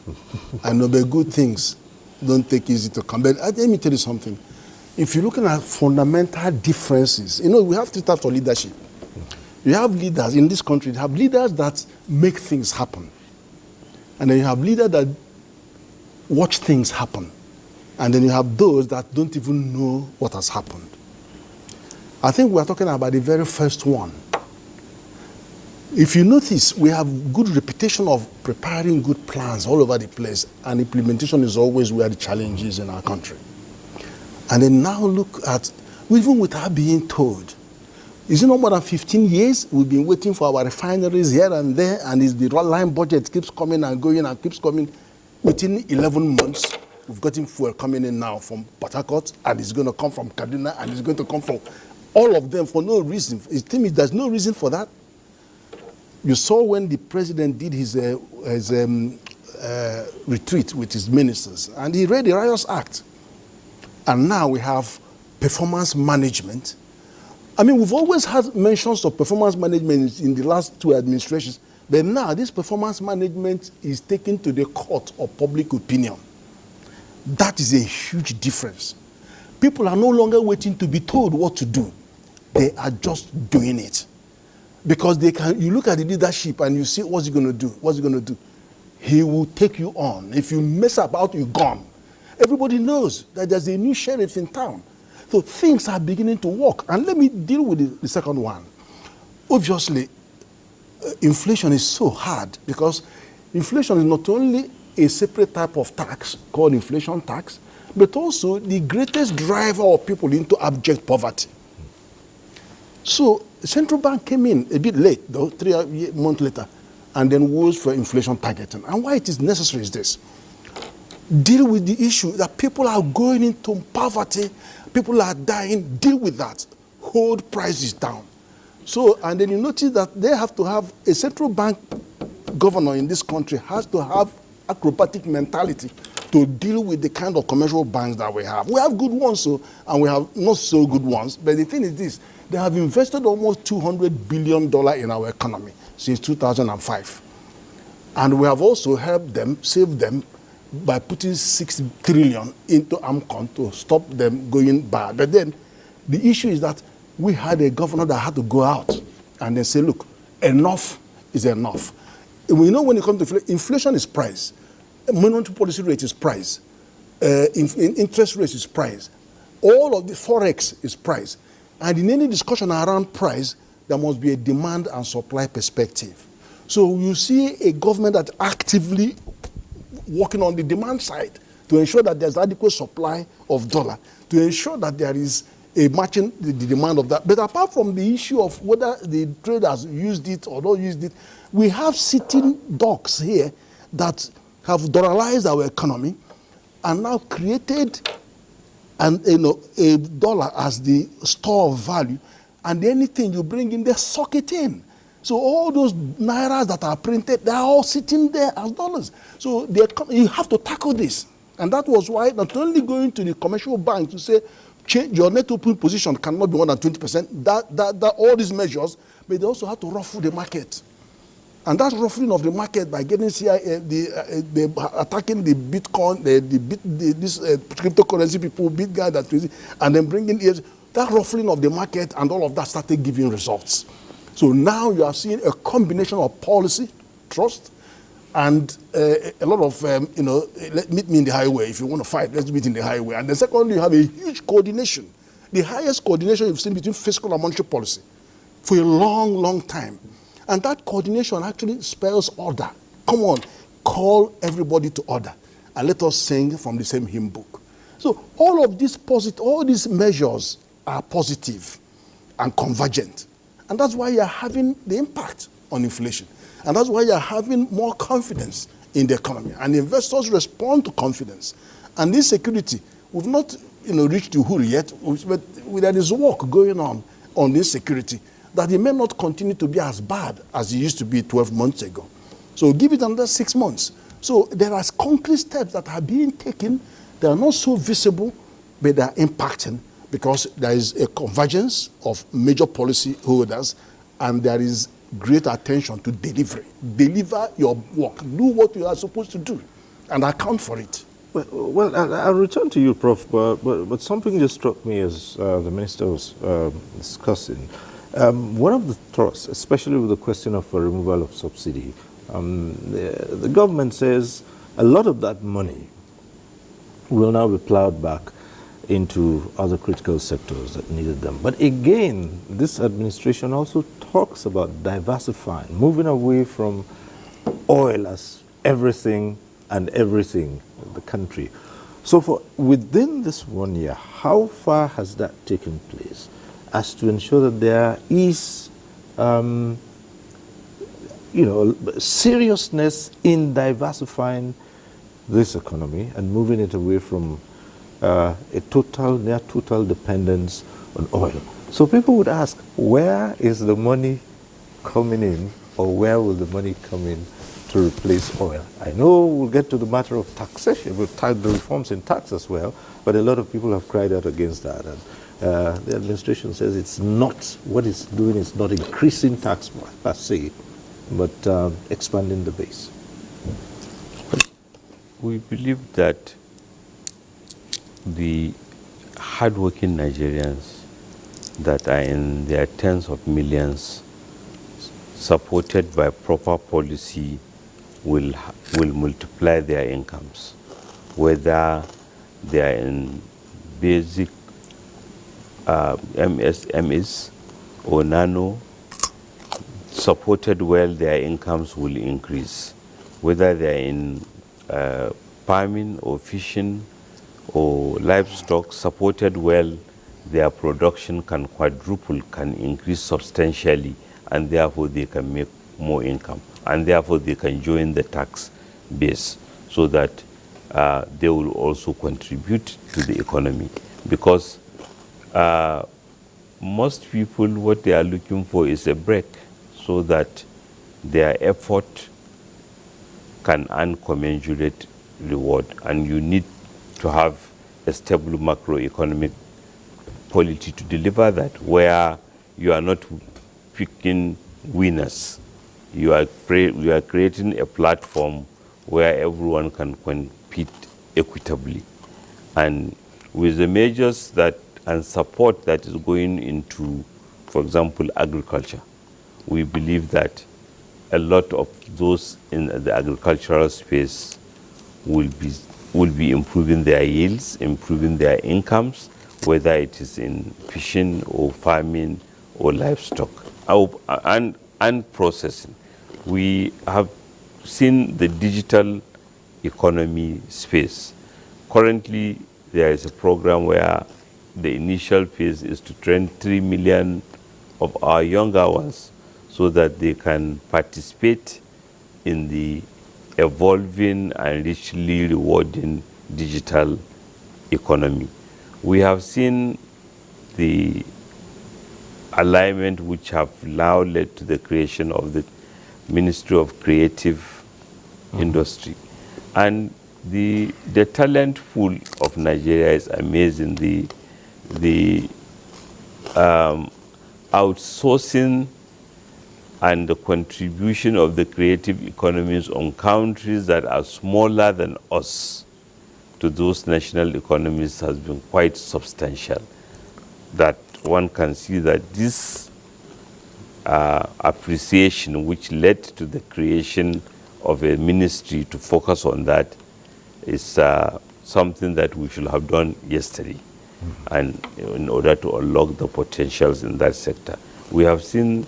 But good things don't take easy to come. But let me tell you something. If you're looking at fundamental differences, we have to start for leadership. You have leaders in this country, you have leaders that make things happen. And then you have leaders that watch things happen. And then you have those that don't even know what has happened. I think we're talking about the very first one. If you notice, we have good reputation of preparing good plans all over the place, and implementation is always where the challenge is in our country. And then now look at, even without being told, is it not more than 15 years we've been waiting for our refineries here and there, and the line budget keeps coming and going and keeps coming. Within 11 months, we've gotten fuel coming in now from Port Harcourt, and it's going to come from Kaduna, and it's going to come from all of them for no reason. There's no reason for that. You saw when the president did his retreat with his ministers, and he read the Rights Act. And now we have performance management. We've always had mentions of performance management in the last two administrations, but now this performance management is taken to the court of public opinion. That is a huge difference. People are no longer waiting to be told what to do. They are just doing it. Because you look at the leadership and you see what's he going to do, He will take you on. If you mess about, you're gone. Everybody knows that there's a new sheriff in town. So things are beginning to work. And let me deal with the second one. Obviously, inflation is so hard because inflation is not only a separate type of tax called inflation tax, but also the greatest driver of people into abject poverty. So the central bank came in a bit late, though, 3 months later, and then was for inflation targeting. And why it is necessary is this. Deal with the issue that people are going into poverty, people are dying, deal with that. Hold prices down. So, and then you notice that they have to have a central bank governor in this country has to have acrobatic mentality to deal with the kind of commercial banks that we have. We have good ones, so, and we have not so good ones. But the thing is this, they have invested almost $200 billion in our economy since 2005. And we have also helped them, saved them, by putting 6 trillion into AMCON to stop them going bad. But then the issue is that we had a governor that had to go out and then say, look, enough is enough. We know when it comes to inflation is price, monetary policy rate is price, interest rate is price, all of the forex is price. And in any discussion around price, there must be a demand and supply perspective. So you see a government that actively working on the demand side to ensure that there's adequate supply of dollar, to ensure that there is a matching the demand of that. But apart from the issue of whether the traders used it or not used it, we have sitting dogs here that have dollarized our economy and now created a dollar as the store of value, and anything you bring in, they suck it in. So all those nairas that are printed, they're all sitting there as dollars. So you have to tackle this. And that was why not only going to the commercial bank to say, change your net open position cannot be more than 20%, that all these measures, but they also have to ruffle the market. And that's ruffling of the market by getting attacking the Bitcoin, this cryptocurrency people, big guy that and then bringing that ruffling of the market, and all of that started giving results. So now you are seeing a combination of policy, trust, and a lot of, meet me in the highway. If you want to fight, let's meet in the highway. And then secondly, you have a huge coordination, the highest coordination you've seen between fiscal and monetary policy for a long, long time. And that coordination actually spells order. Come on, call everybody to order and let us sing from the same hymn book. So all of these all these measures are positive and convergent. And that's why you're having the impact on inflation. And that's why you're having more confidence in the economy. And investors respond to confidence. And this security, we've not reached the Uhuru yet, but there is work going on this security, that it may not continue to be as bad as it used to be 12 months ago. So give it another 6 months. So there are concrete steps that are being taken. They are not so visible, but they are impacting, because there is a convergence of major policy holders, and there is great attention to delivery. Deliver your work. Do what you are supposed to do and account for it. Well, I'll return to you, Prof., but something just struck me as the Minister was discussing. One of the thrusts, especially with the question of removal of subsidy, the government says a lot of that money will now be plowed back into other critical sectors that needed them. But again, this administration also talks about diversifying, moving away from oil as everything and everything in the country. So within this 1 year, how far has that taken place as to ensure that there is seriousness in diversifying this economy and moving it away from a near total dependence on oil? So people would ask, where is the money coming in, or where will the money come in to replace oil? I know we'll get to the matter of taxation, we'll take the reforms in tax as well, but a lot of people have cried out against that. And the administration says it's not, what it's doing is not increasing tax per se, but expanding the base. We believe that the hardworking Nigerians that are in their tens of millions, supported by proper policy, will multiply their incomes, whether they are in basic MSMEs or nano supported well, their incomes will increase, whether they're in farming or fishing or livestock. Supported well, their production can quadruple, can increase substantially, and therefore they can make more income, and therefore they can join the tax base, so that they will also contribute to the economy. Because most people, what they are looking for is a break, so that their effort can earn commensurate reward. And you need to have a stable macroeconomic policy to deliver that, where you are not picking winners. You are creating a platform where everyone can compete equitably. And with the measures that and support that is going into, for example, agriculture, we believe that a lot of those in the agricultural space will be improving their yields, improving their incomes, whether it is in fishing or farming or livestock and processing. We have seen the digital economy space. Currently, there is a program where the initial phase is to train 3 million of our younger ones, so that they can participate in the evolving and richly rewarding digital economy. We have seen the alignment which have now led to the creation of the Ministry of Creative Industry. And the talent pool of Nigeria is amazing. The outsourcing and the contribution of the creative economies on countries that are smaller than us to those national economies has been quite substantial. That one can see that this appreciation, which led to the creation of a ministry to focus on that, is something that we should have done yesterday, and in order to unlock the potentials in that sector. We have seen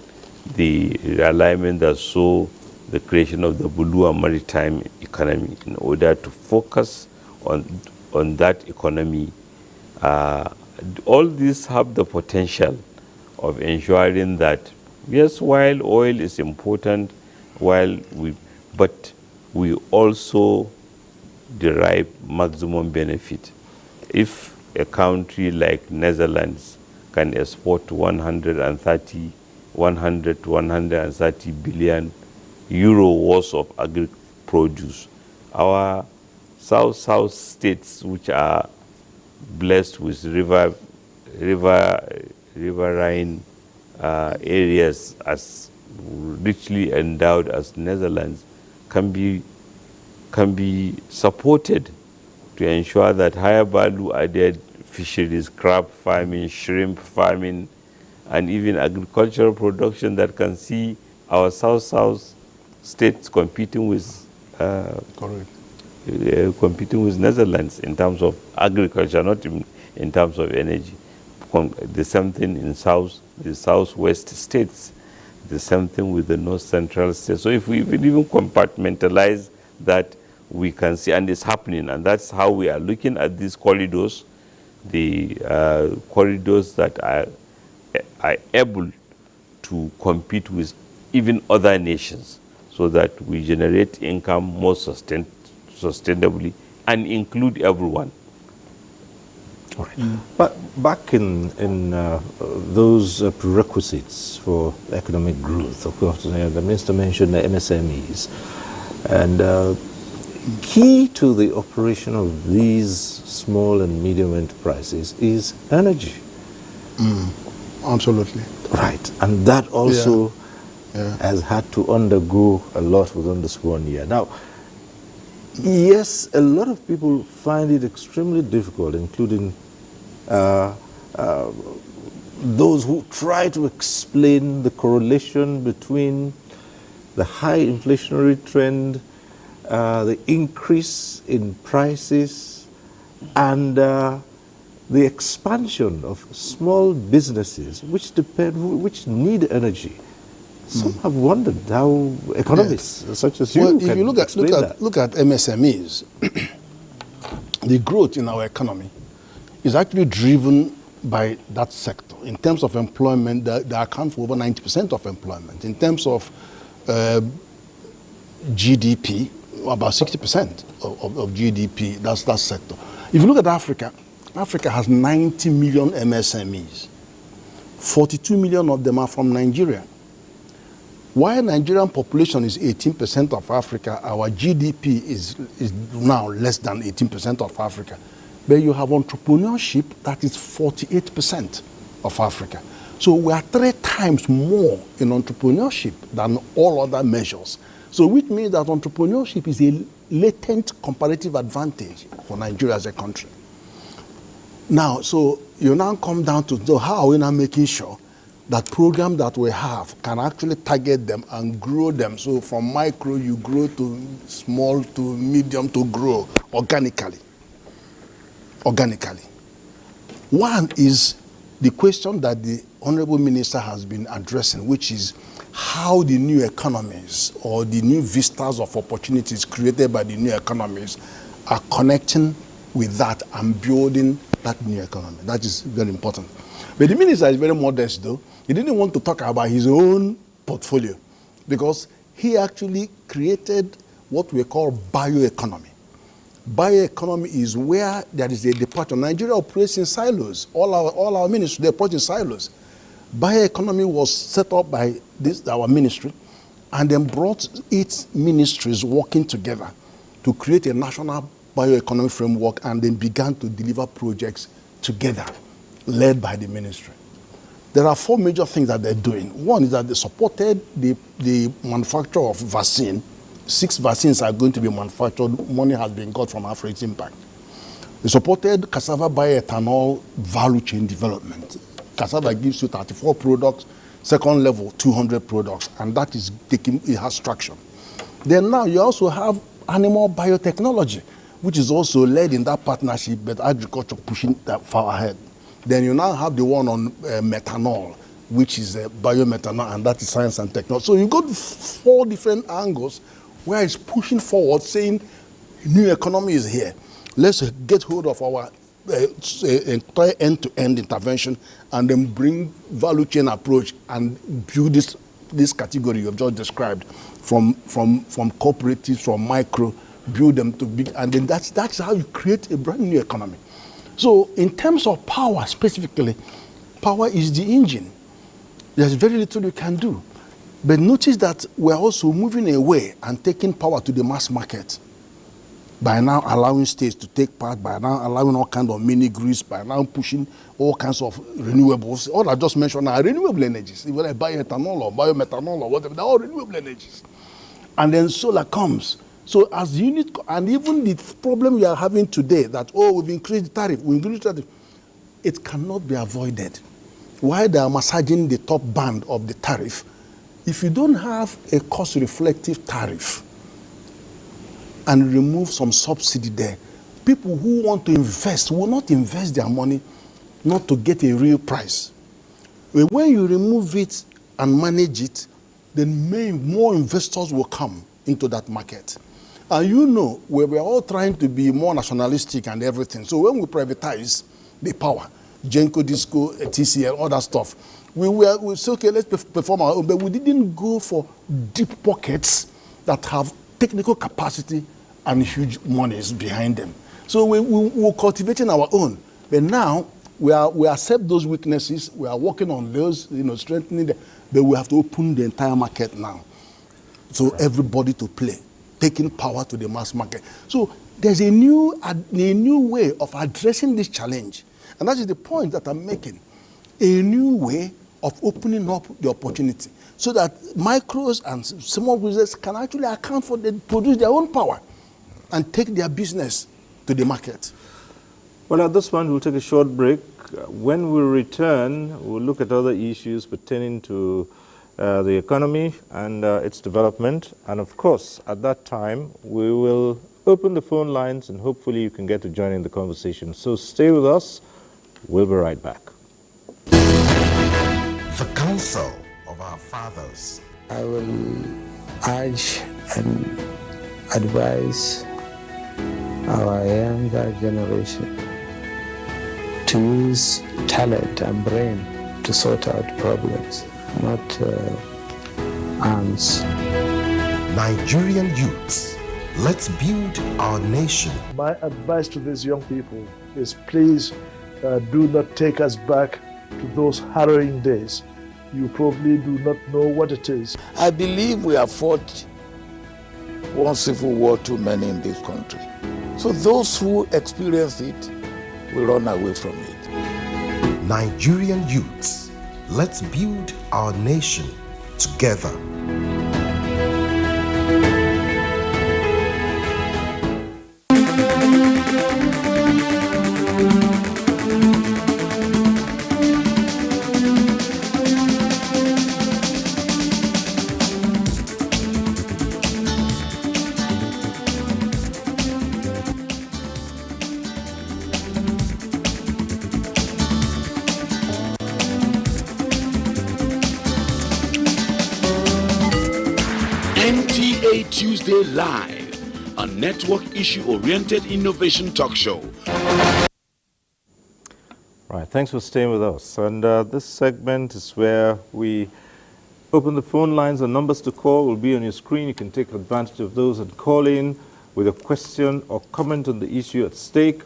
the realignment that saw the creation of the blue and maritime economy in order to focus on that economy. All these have the potential of ensuring that, yes, while oil is important, but we also derive maximum benefit. If a country like Netherlands can export 100 to 130 billion euro worth of agri-produce, our south states, which are blessed with riverine areas as richly endowed as Netherlands, can be supported to ensure that higher value added fisheries, crab farming, shrimp farming, and even agricultural production that can see our south states competing with Netherlands in terms of agriculture, not in terms of energy. The same thing in the southwest states, the same thing with the north central states. So if we even compartmentalize that, we can see, and it's happening, and that's how we are looking at these corridors, the corridors that are able to compete with even other nations, so that we generate income more sustainably and include everyone. All right. But back in those prerequisites for economic growth, of course, the minister mentioned the MSMEs, and key to the operation of these small and medium enterprises is energy. Absolutely. Right, and that also has had to undergo a lot within this 1 year. Now, yes, a lot of people find it extremely difficult, including those who try to explain the correlation between the high inflationary trend, the increase in prices, and the expansion of small businesses which need energy. Some have wondered how economists such as you if you look at MSMEs, the growth in our economy is actually driven by that sector. In terms of employment, they account for over 90% of employment. In terms of GDP, about 60% of GDP, that's that sector. If you look at Africa, Africa has 90 million MSMEs. 42 million of them are from Nigeria. While Nigerian population is 18% of Africa, our GDP is now less than 18% of Africa. But you have entrepreneurship that is 48% of Africa. So we are 3 times more in entrepreneurship than all other measures. So which means that entrepreneurship is a latent comparative advantage for Nigeria as a country. Now, so you now come down to how are we now making sure that program that we have can actually target them and grow them. So from micro, you grow to small, to medium, to grow organically. Organically. One is the question that the Honorable Minister has been addressing, which is how the new economies or the new vistas of opportunities created by the new economies are connecting with that and building that new economy. That is very important. But the minister is very modest though. He didn't want to talk about his own portfolio because he actually created what we call bioeconomy. Bioeconomy is where there is a departure. Nigeria operates in silos. All our ministries, they operate in silos. Bioeconomy was set up by our ministry and then brought 8 ministries working together to create a national bioeconomy framework and then began to deliver projects together, led by the ministry. There are 4 major things that they're doing. One is that they supported the manufacture of vaccine. 6 vaccines are going to be manufactured. Money has been got from Africa's Impact. They supported cassava bioethanol value chain development. Cassava gives you 34 products, second level 200 products, and that is taking, it has traction. Then now you also have animal biotechnology, which is also led in that partnership, but agriculture pushing that far ahead. Then you now have the one on methanol, which is biomethanol, and that is science and technology. So you got 4 different angles where it's pushing forward, saying new economy is here. Let's get hold of our entire end-to-end intervention and then bring value chain approach and build this category you've just described from cooperatives, from micro, build them to big, and then that's how you create a brand new economy. So in terms of power specifically, power is the engine. There's very little you can do. But notice that we're also moving away and taking power to the mass market by now allowing states to take part, by now allowing all kinds of mini grids, by now pushing all kinds of renewables. All I just mentioned are renewable energies, whether bioethanol or biomethanol or whatever, they're all renewable energies. And then solar comes. So as unit, and even the problem we are having today that, we've increased the tariff, it cannot be avoided. While they are massaging the top band of the tariff, if you don't have a cost-reflective tariff and remove some subsidy there, people who want to invest will not invest their money not to get a real price. But when you remove it and manage it, then more investors will come into that market. And you know, we're all trying to be more nationalistic and everything. So when we privatize the power, Genco, Disco, TCL, all that stuff, we said, okay, let's perform our own, but we didn't go for deep pockets that have technical capacity and huge monies behind them. So we're cultivating our own. But now we accept those weaknesses. We are working on those, strengthening them. But we have to open the entire market now. So everybody to play, taking power to the mass market. So there's a new way of addressing this challenge. And that is the point that I'm making. A new way of opening up the opportunity so that micros and small businesses can actually account for, produce their own power and take their business to the market. Well, at this point, we'll take a short break. When we return, we'll look at other issues pertaining to the economy and its development. And of course, at that time, we will open the phone lines and hopefully you can get to join in the conversation. So stay with us. We'll be right back. The counsel of our fathers. I will urge and advise our younger generation to use talent and brain to sort out problems, not arms. Nigerian youths, let's build our nation. My advice to these young people is please do not take us back to those harrowing days. You probably do not know what it is. I believe we have fought one civil war too many in this country. So those who experience it will run away from it. Nigerian youths, let's build our nation together. NTA Tuesday Live, a network issue-oriented innovation talk show. Right, thanks for staying with us. And this segment is where we open the phone lines. The numbers to call will be on your screen. You can take advantage of those and call in with a question or comment on the issue at stake.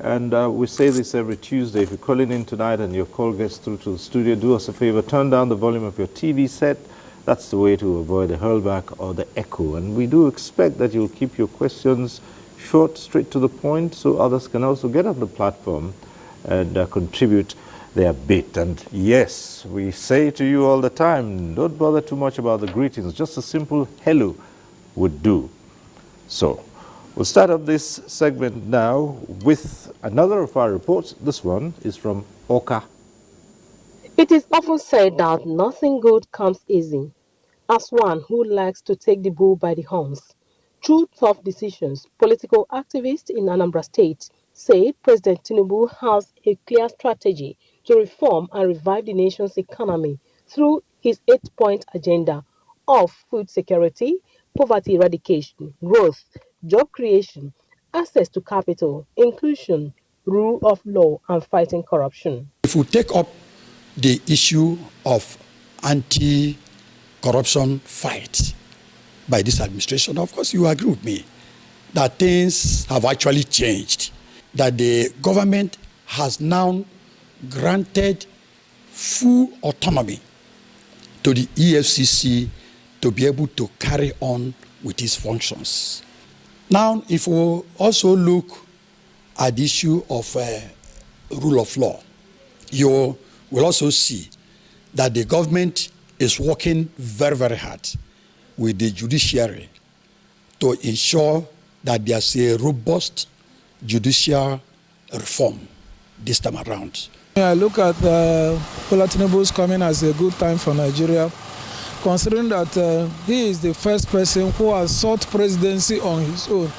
And we say this every Tuesday. If you're calling in tonight and your call gets through to the studio, do us a favor, turn down the volume of your TV set. That's the way to avoid the hurlback or the echo. And we do expect that you'll keep your questions short, straight to the point, so others can also get on the platform and contribute their bit. And yes, we say to you all the time, don't bother too much about the greetings. Just a simple hello would do. So we'll start up this segment now with another of our reports. This one is from Oka. It is often said that nothing good comes easy. As one who likes to take the bull by the horns, through tough decisions, political activists in Anambra State say President Tinubu has a clear strategy to reform and revive the nation's economy through his 8-point agenda of food security, poverty eradication, growth, job creation, access to capital, inclusion, rule of law, and fighting corruption. If we take up the issue of anti-corruption fight by this administration, of course you agree with me that things have actually changed, that the government has now granted full autonomy to the EFCC to be able to carry on with its functions. Now, if we also look at the issue of rule of law, you will also see that the government is working very, very hard with the judiciary to ensure that there's a robust judicial reform this time around. I look at Bola Tinubu's coming as a good time for Nigeria, considering that he is the first person who has sought presidency on his own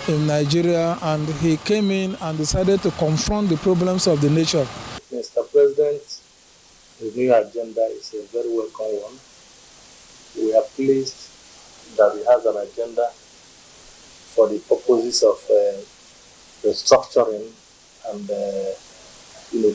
in Nigeria, and he came in and decided to confront the problems of the nation. Mr. President, the new agenda is a very welcome one. We are pleased that he has an agenda for the purposes of restructuring and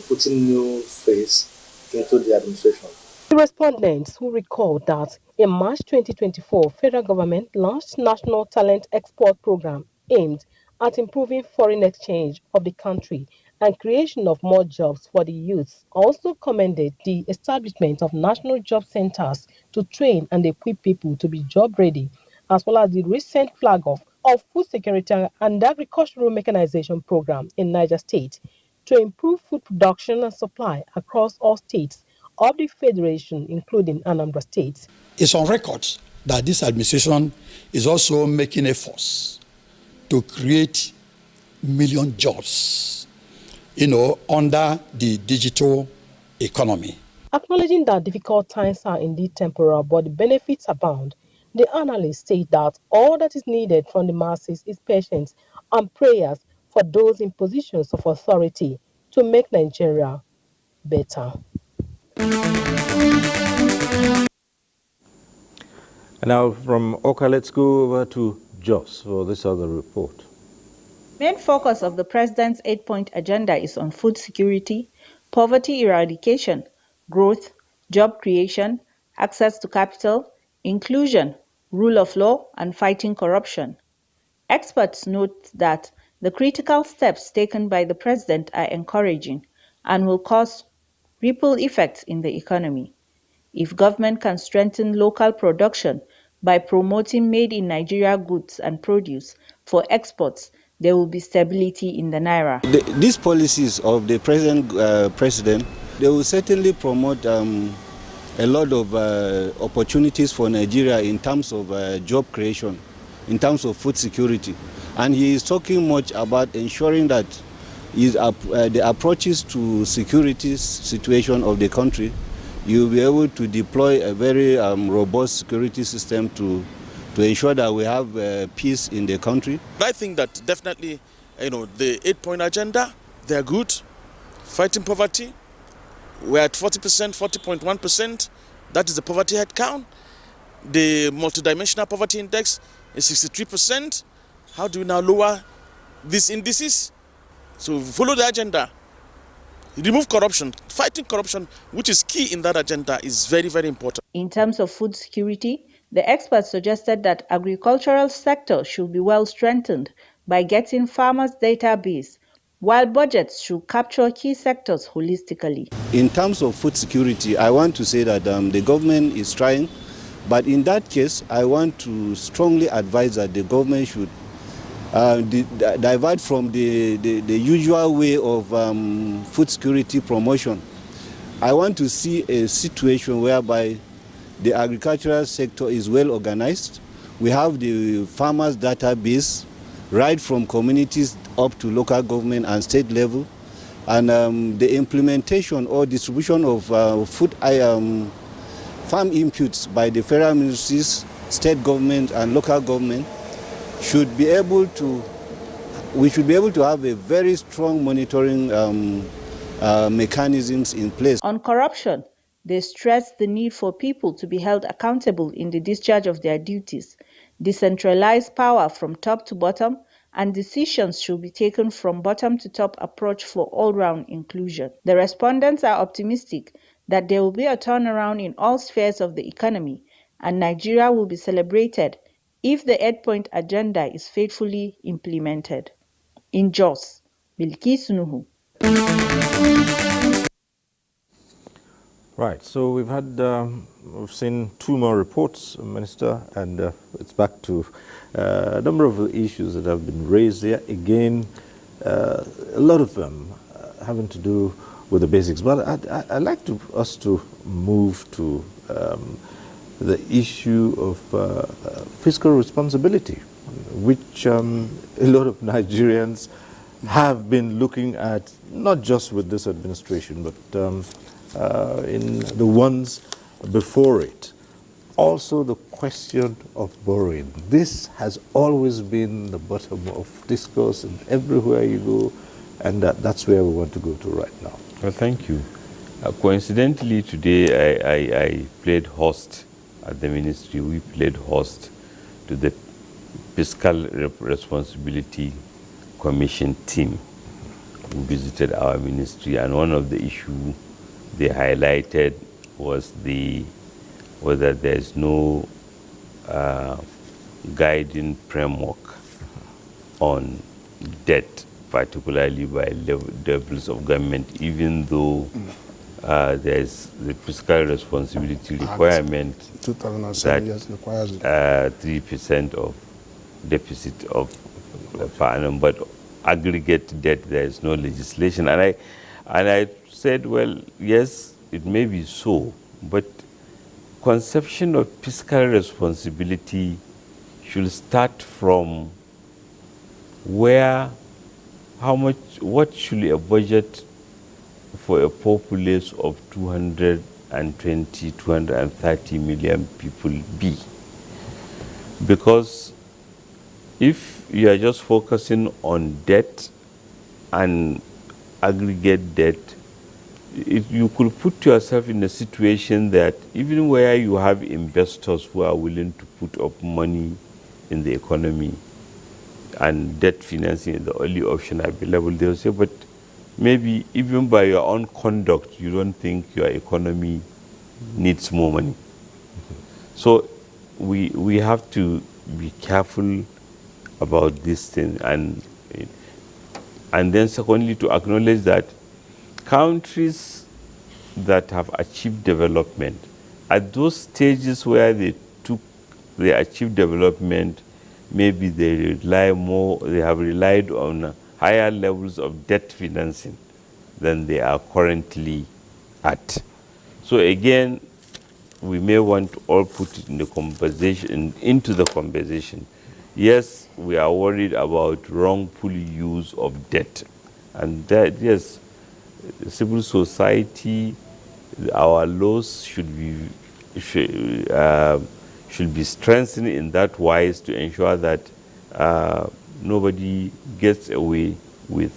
putting new face into the administration. The respondents who recalled that in March 2024, federal government launched National Talent Export Program aimed at improving foreign exchange of the country and creation of more jobs for the youths. Also commended the establishment of national job centers to train and equip people to be job ready, as well as the recent flag off of food security and agricultural mechanization program in Niger State to improve food production and supply across all states of the Federation, including Anambra State. It's on record that this administration is also making efforts to create million jobs, under the digital economy. Acknowledging that difficult times are indeed temporal, but the benefits abound, the analysts state that all that is needed from the masses is patience and prayers for those in positions of authority to make Nigeria better. And now from Oka, let's go over to Jos for this other report. Main focus of the president's 8-point agenda is on food security, poverty eradication, growth, job creation, access to capital, inclusion, rule of law, and fighting corruption. Experts note that the critical steps taken by the president are encouraging and will cause ripple effects in the economy. If government can strengthen local production by promoting made-in-Nigeria goods and produce for exports, there will be stability in the naira. These policies of the president, they will certainly promote a lot of opportunities for Nigeria in terms of job creation, in terms of food security. And he is talking much about ensuring that the approaches to security situation of the country, you'll be able to deploy a very robust security system to ensure that we have peace in the country. I think that definitely, the 8-point agenda, they're good. Fighting poverty, we're at 40%, 40.1%. That is the poverty head count. The multidimensional poverty index is 63%. How do we now lower these indices? So follow the agenda. Remove corruption. Fighting corruption, which is key in that agenda, is very, very important. In terms of food security, the experts suggested that agricultural sector should be well strengthened by getting farmers' database, while budgets should capture key sectors holistically. In terms of food security, I want to say that the government is trying, but in that case, I want to strongly advise that the government should divert from the usual way of food security promotion. I want to see a situation whereby the agricultural sector is well organized. We have the farmers' database right from communities up to local government and state level. And the implementation or distribution of farm inputs by the federal ministries, state government and local government we should be able to have a very strong monitoring mechanisms in place. On corruption, they stressed the need for people to be held accountable in the discharge of their duties, decentralized power from top to bottom, and decisions should be taken from bottom to top approach for all-round inclusion. The respondents are optimistic that there will be a turnaround in all spheres of the economy, and Nigeria will be celebrated if the 8-point agenda is faithfully implemented. In Jos, Bilkisu Nuhu. Right, so we've seen two more reports, Minister, and it's back to a number of issues that have been raised here. Again, a lot of them having to do with the basics, but I'd like us to move to the issue of fiscal responsibility, which a lot of Nigerians have been looking at, not just with this administration, but in the ones before it. Also the question of borrowing. This has always been the bottom of discourse, and everywhere you go, and that's where we want to go to right now. Well, thank you. Coincidentally, today I played host at the ministry. We played host to the Fiscal Responsibility Commission team who visited our ministry, and one of the issues they highlighted was whether there is no guiding framework on debt, particularly by levels of government, even though there's the fiscal responsibility requirement 2007 requires it. 3% of deficit of per annum, but aggregate debt, there is no legislation. And I said, well, yes, it may be so, but conception of fiscal responsibility should start from what should a budget for a populace of 230 million people be? Because if you are just focusing on debt and aggregate debt, you could put yourself in a situation that even where you have investors who are willing to put up money in the economy and debt financing is the only option available, they'll say, but maybe even by your own conduct, you don't think your economy needs more money. So we have to be careful about this thing, and then secondly, to acknowledge that countries that have achieved development, at those stages where they achieved development, maybe they have relied on higher levels of debt financing than they are currently at. So again, we may want to all put it into the conversation. Yes, we are worried about wrongful use of debt, and that, yes, civil society, our laws should be strengthened in that wise to ensure that nobody gets away with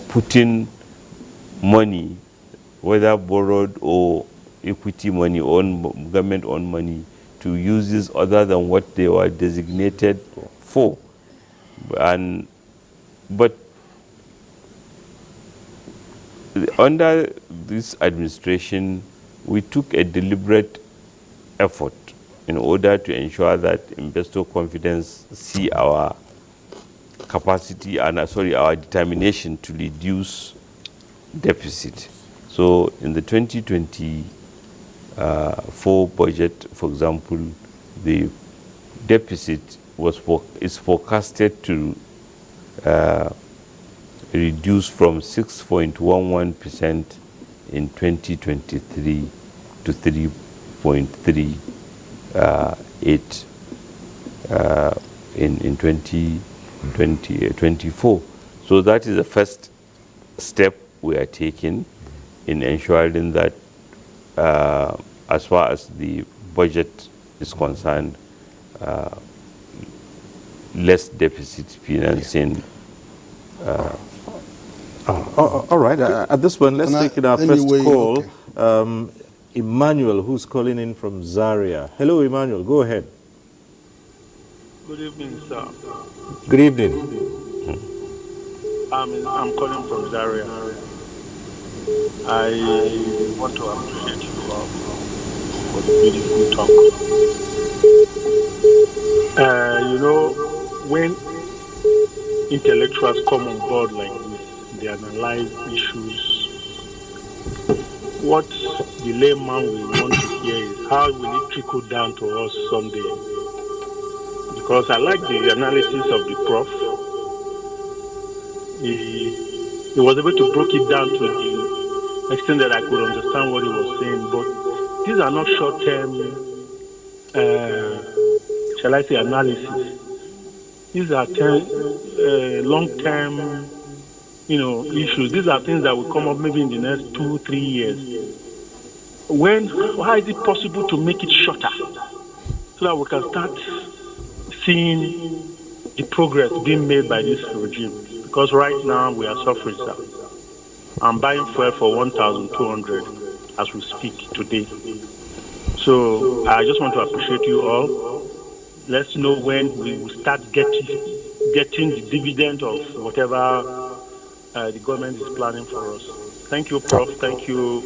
putting money, whether borrowed or equity money, government-owned money, to uses other than what they were designated for. But under this administration, we took a deliberate effort in order to ensure that investor confidence see our capacity and our determination to reduce deficit. So in the 2024 budget, for example, the deficit is forecasted to reduce from 6.11% in 2023 to 3.38 in 2024. So that is the first step we are taking in ensuring that as far as the budget is concerned, less deficit financing. All right. At this point, let's take in our first call. Okay. Emmanuel, who's calling in from Zaria. Hello, Emmanuel. Go ahead. Good evening, sir. Good evening. I'm calling from Zaria. I want to appreciate you for the beautiful talk. When intellectuals come on board like this, they analyze issues. What the layman will want to hear is how will it trickle down to us someday? Because I like the analysis of the prof. He was able to break it down to the extent that I could understand what he was saying. But these are not short-term, shall I say, analysis. These are long-term, issues. These are things that will come up maybe in the next 2-3 years. How is it possible to make it shorter so that we can start seeing the progress being made by this regime? Because right now we are suffering, sir. I'm buying fuel for 1,200 as we speak today. So I just want to appreciate you all. Let's know when we will start getting the dividend of whatever the government is planning for us. Thank you, Prof. Thank you,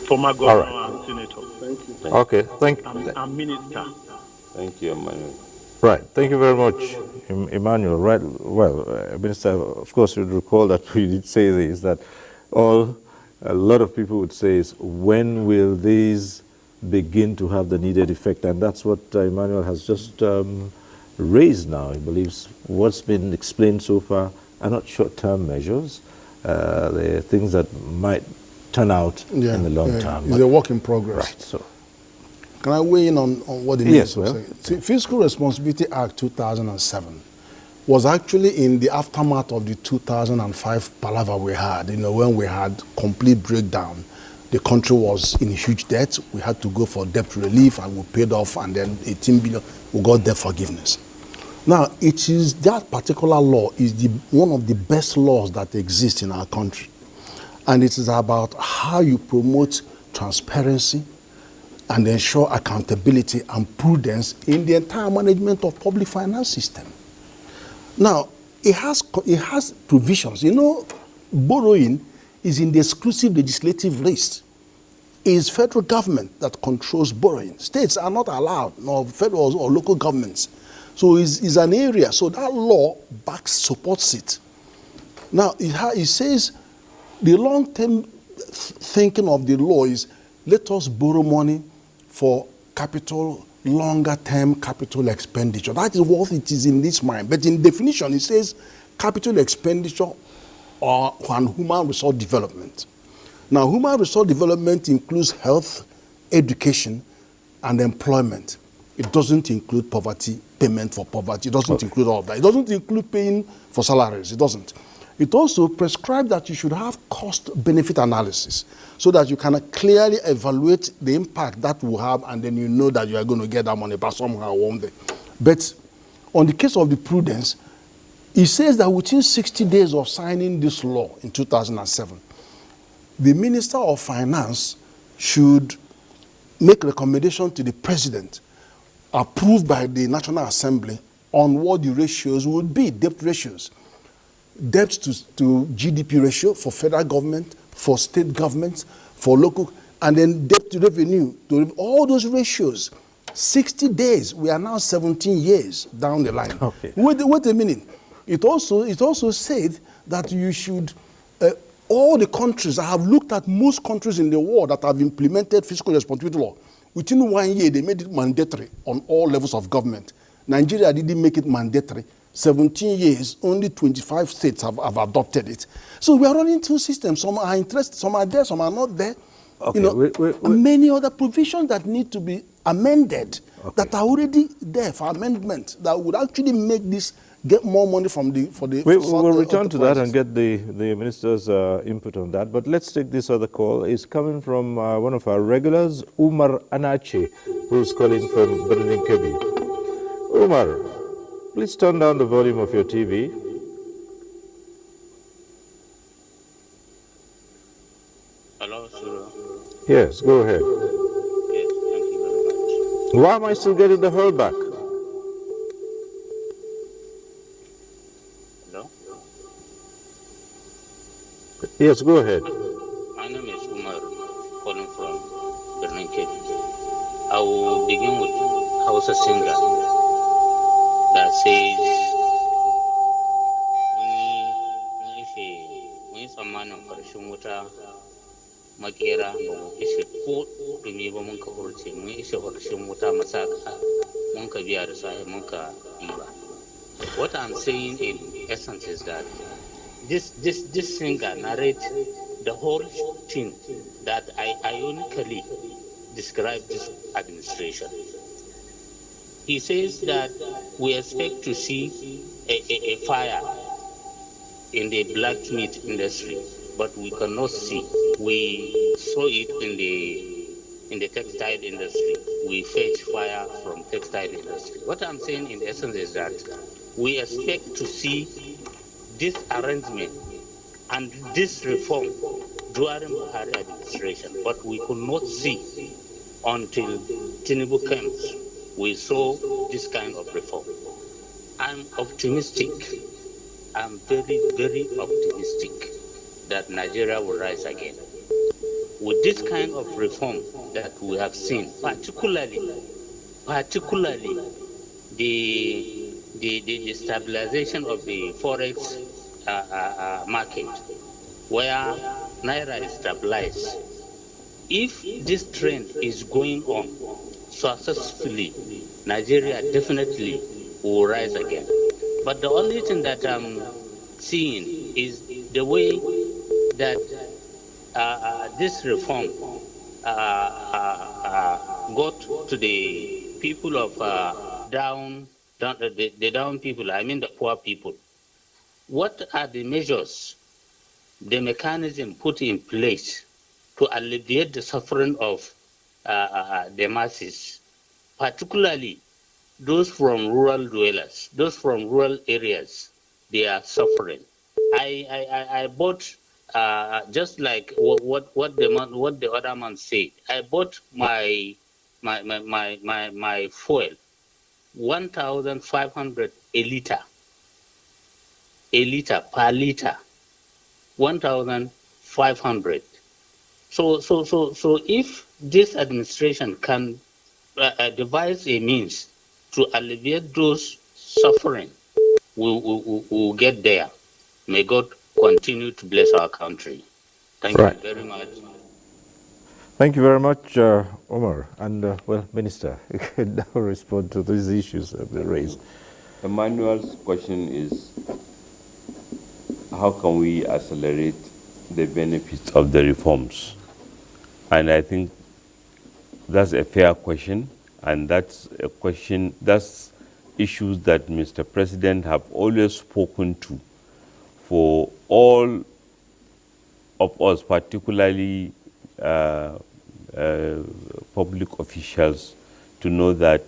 former governor and senator. Thank you. Okay, thank you. I'm minister. Thank you, Emmanuel. Right, thank you very much, Emmanuel. Right, well, Minister, of course, you'd recall that we did say this, that a lot of people would say is, when will these begin to have the needed effect? And that's what Emmanuel has just raised now. He believes what's been explained so far are not short-term measures. They're things that might turn out in the long term. It's a work in progress. Right, so. Can I weigh in on what the minister was saying? See, Fiscal Responsibility Act 2007 was actually in the aftermath of the 2005 palaver we had, when we had complete breakdown. The country was in huge debt. We had to go for debt relief, and we paid off, and then 18 billion, we got debt forgiveness. Now, it is that particular law is one of the best laws that exist in our country. And it is about how you promote transparency and ensure accountability and prudence in the entire management of public finance system. Now, it has provisions. You know, borrowing is in the exclusive legislative list. It is federal government that controls borrowing. States are not allowed, nor federal or local governments. So it's an area. So that law supports it. Now, it says the long-term thinking of the law is let us borrow money for capital, longer-term capital expenditure. That is what it is in this mind. But in definition, it says capital expenditure and human resource development. Now, human resource development includes health, education, and employment. It doesn't include poverty, payment for poverty. It doesn't include all of that. It doesn't include paying for salaries. It doesn't. It also prescribes that you should have cost-benefit analysis so that you can clearly evaluate the impact that will have, and then you know that you are going to get that money back somehow one day. But on the case of the prudence, it says that within 60 days of signing this law in 2007, the Minister of Finance should make recommendation to the President, approved by the National Assembly, on what the ratios would be, debt ratios. Debt to GDP ratio for federal government, for state governments, for local, and then debt to revenue, all those ratios. 60 days, we are now 17 years down the line. Okay. Wait a minute. It also said that you should, all the countries, I have looked at most countries in the world that have implemented fiscal responsibility law. Within 1 year, they made it mandatory on all levels of government. Nigeria didn't make it mandatory. 17 years, only 25 states have adopted it. So we are running two systems. Some are interested, some are there, some are not there. Okay, you know, many other provisions that need to be amended that are already there for amendment that would actually make this get more money from We'll return to that and get the minister's input on that. But let's take this other call. It's coming from one of our regulars, Umar Anachi, who's calling from Birnin Kebbi. Umar, please turn down the volume of your TV. Hello, sir. Yes, go ahead. Yes, thank you very much. Why am I still getting the holdback? Hello? Yes, go ahead. My name is Umar, calling from Birnin Kebbi. I will begin with Hausa singer that says, mun yi tsammanin ƙarshen wuta makera ba mu ishe ko dumi ba mun ka hurce mun ishe ƙarshen wuta masaka mun ka biya da sahi mun ka ɗiba. What I'm saying in essence is that this singer narrates the whole thing that I ironically describe this administration. He says that we expect to see a fire in the black meat industry, but we cannot see. We saw it in the textile industry. We fetch fire from textile industry. What I'm saying in essence is that we expect to see this arrangement and this reform during Buhari administration, but we could not see until Tinubu comes. We saw this kind of reform. I'm optimistic. I'm very, very optimistic that Nigeria will rise again. With this kind of reform that we have seen, particularly the stabilization of the forex market, where Naira is stabilized. If this trend is going on successfully, Nigeria definitely will rise again. But the only thing that I'm seeing is the way that this reform got to the people of the down people, I mean the poor people. What are the measures, the mechanism put in place to alleviate the suffering of the masses, particularly those from rural dwellers, those from rural areas, they are suffering. I bought just like what the other man said. I bought my fuel 1,500 a liter per liter, 1,500. So if this administration can devise a means to alleviate those suffering, we'll get there. May God continue to bless our country. Thank you very much. Thank you very much, Omar. And, well, Minister, you can now respond to these issues that have been raised. Emmanuel's question is, how can we accelerate the benefits of the reforms? And I think that's a fair question, and that's a question, that's issues that Mr. President have always spoken to for all of us, particularly public officials, to know that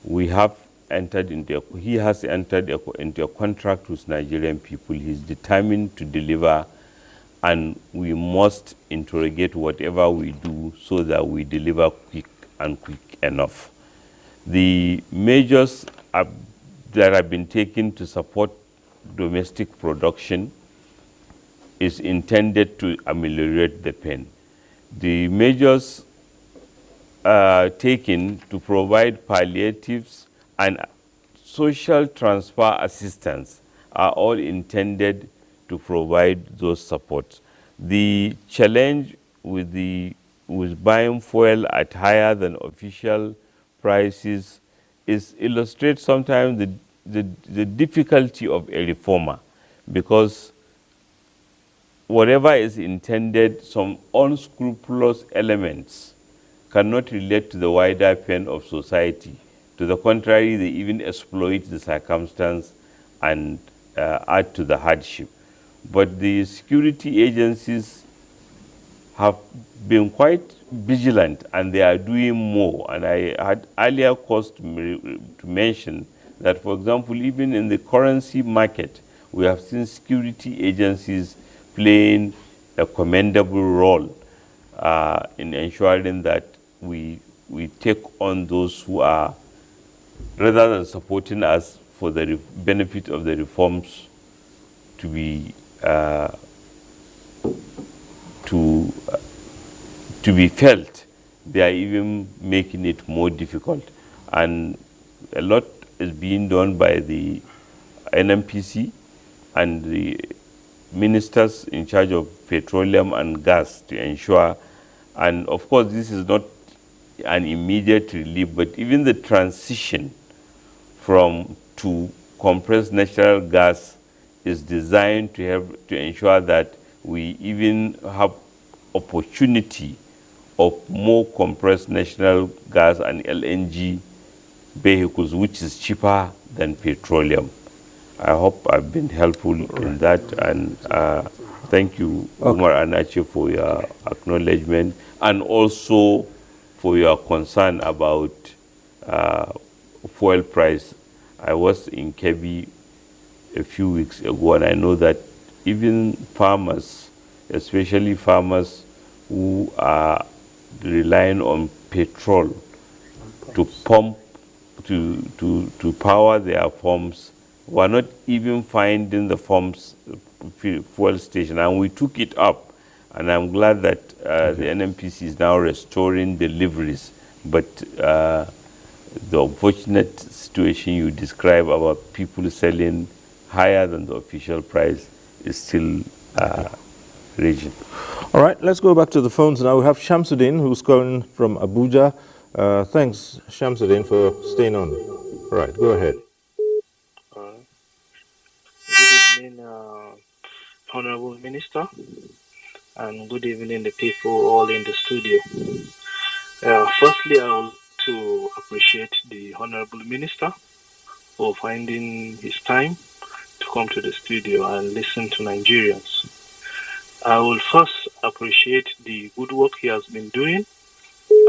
we have entered into he has entered into a contract with Nigerian people. He's determined to deliver, and we must interrogate whatever we do so that we deliver quick enough. The measures that have been taken to support domestic production is intended to ameliorate the pain. The measures taken to provide palliatives and social transfer assistance are all intended to provide those supports. The challenge with buying fuel at higher than official prices illustrates sometimes the difficulty of a reformer, because whatever is intended, some unscrupulous elements cannot relate to the wider pain of society. To the contrary, they even exploit the circumstance and add to the hardship. But the security agencies have been quite vigilant, and they are doing more. And I had earlier caused to mention that, for example, even in the currency market, we have seen security agencies playing a commendable role in ensuring that we take on those who are, rather than supporting us for the benefit of the reforms to be felt, they are even making it more difficult. And a lot is being done by the NMPC and the ministers in charge of petroleum and gas to ensure, and of course this is not an immediate relief, but even the transition to compressed natural gas is designed to help to ensure that we even have opportunity of more compressed natural gas and LNG vehicles, which is cheaper than petroleum. I hope I've been helpful in that, and thank you, Umar Anache, for your acknowledgement, and also for your concern about fuel price. I was in Kebbi a few weeks ago, and I know that even farmers, especially farmers who are relying on petrol to pump, to power their farms, were not even finding the farms fuel station, and we took it up, and I'm glad that the NMPC is now restoring deliveries. But the unfortunate situation you describe about people selling higher than the official price is still raging. All right, let's go back to the phones now. We have Shamsuddin, who's calling from Abuja. Thanks, Shamsuddin, for staying on. All right, go ahead. Good evening, Honorable Minister, and good evening, the people all in the studio. Firstly, I would like to appreciate the Honorable Minister for finding his time to come to the studio and listen to Nigerians. I will first appreciate the good work he has been doing.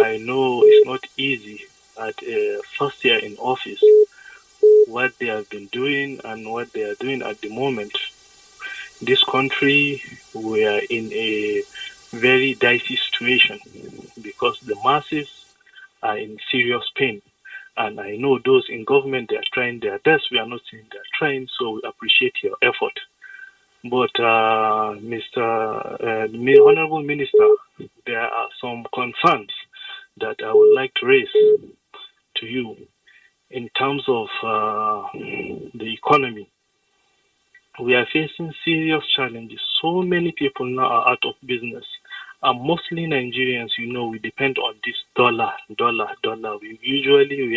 I know it's not easy at first year in office, what they have been doing and what they are doing at the moment. This country, we are in a very dicey situation because the masses are in serious pain. And I know those in government, they are trying their best. We are not saying they are trying, so we appreciate your effort. But, the Honorable Minister, there are some concerns that I would like to raise to you in terms of the economy. We are facing serious challenges. So many people now are out of business. And mostly Nigerians, we depend on this dollar. We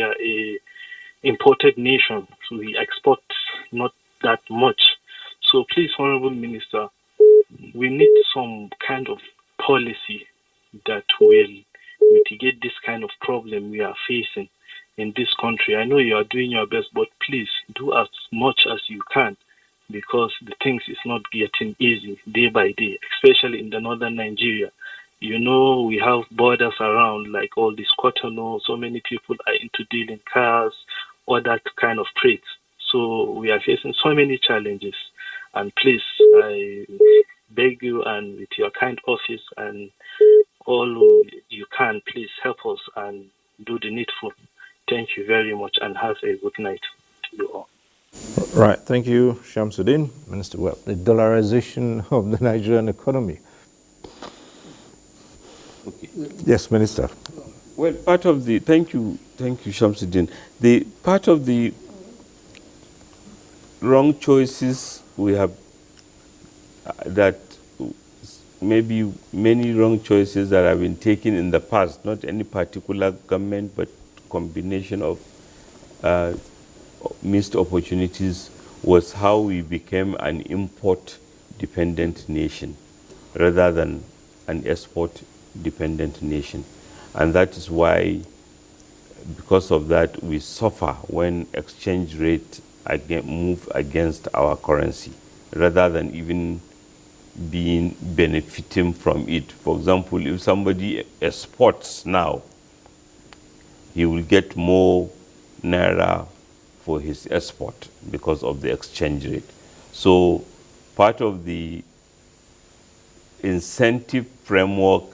are a imported nation, so we export not that much. So please, Honorable Minister, we need some kind of policy that will mitigate this kind of problem we are facing in this country. I know you are doing your best, but please do as much as you can, because the things is not getting easy day by day, especially in the northern Nigeria. We have borders around, like all this Cotonou. So many people are into dealing cars, all that kind of trades. So we are facing so many challenges. And please, I beg you, and with your kind office and all you can, please help us and do the needful. Thank you very much, and have a good night to you all. Right, thank you, Shamsuddin, Minister. Well, the dollarization of the Nigerian economy. Okay. Yes, Minister. Well, thank you, Shamsuddin. The part of the wrong choices we have, that maybe many wrong choices that have been taken in the past, not any particular government, but combination of missed opportunities, was how we became an import-dependent nation rather than an export-dependent nation. And that is why, because of that, we suffer when exchange rate move against our currency, rather than even benefiting from it. For example, if somebody exports now, he will get more naira for his export because of the exchange rate. So part of the incentive framework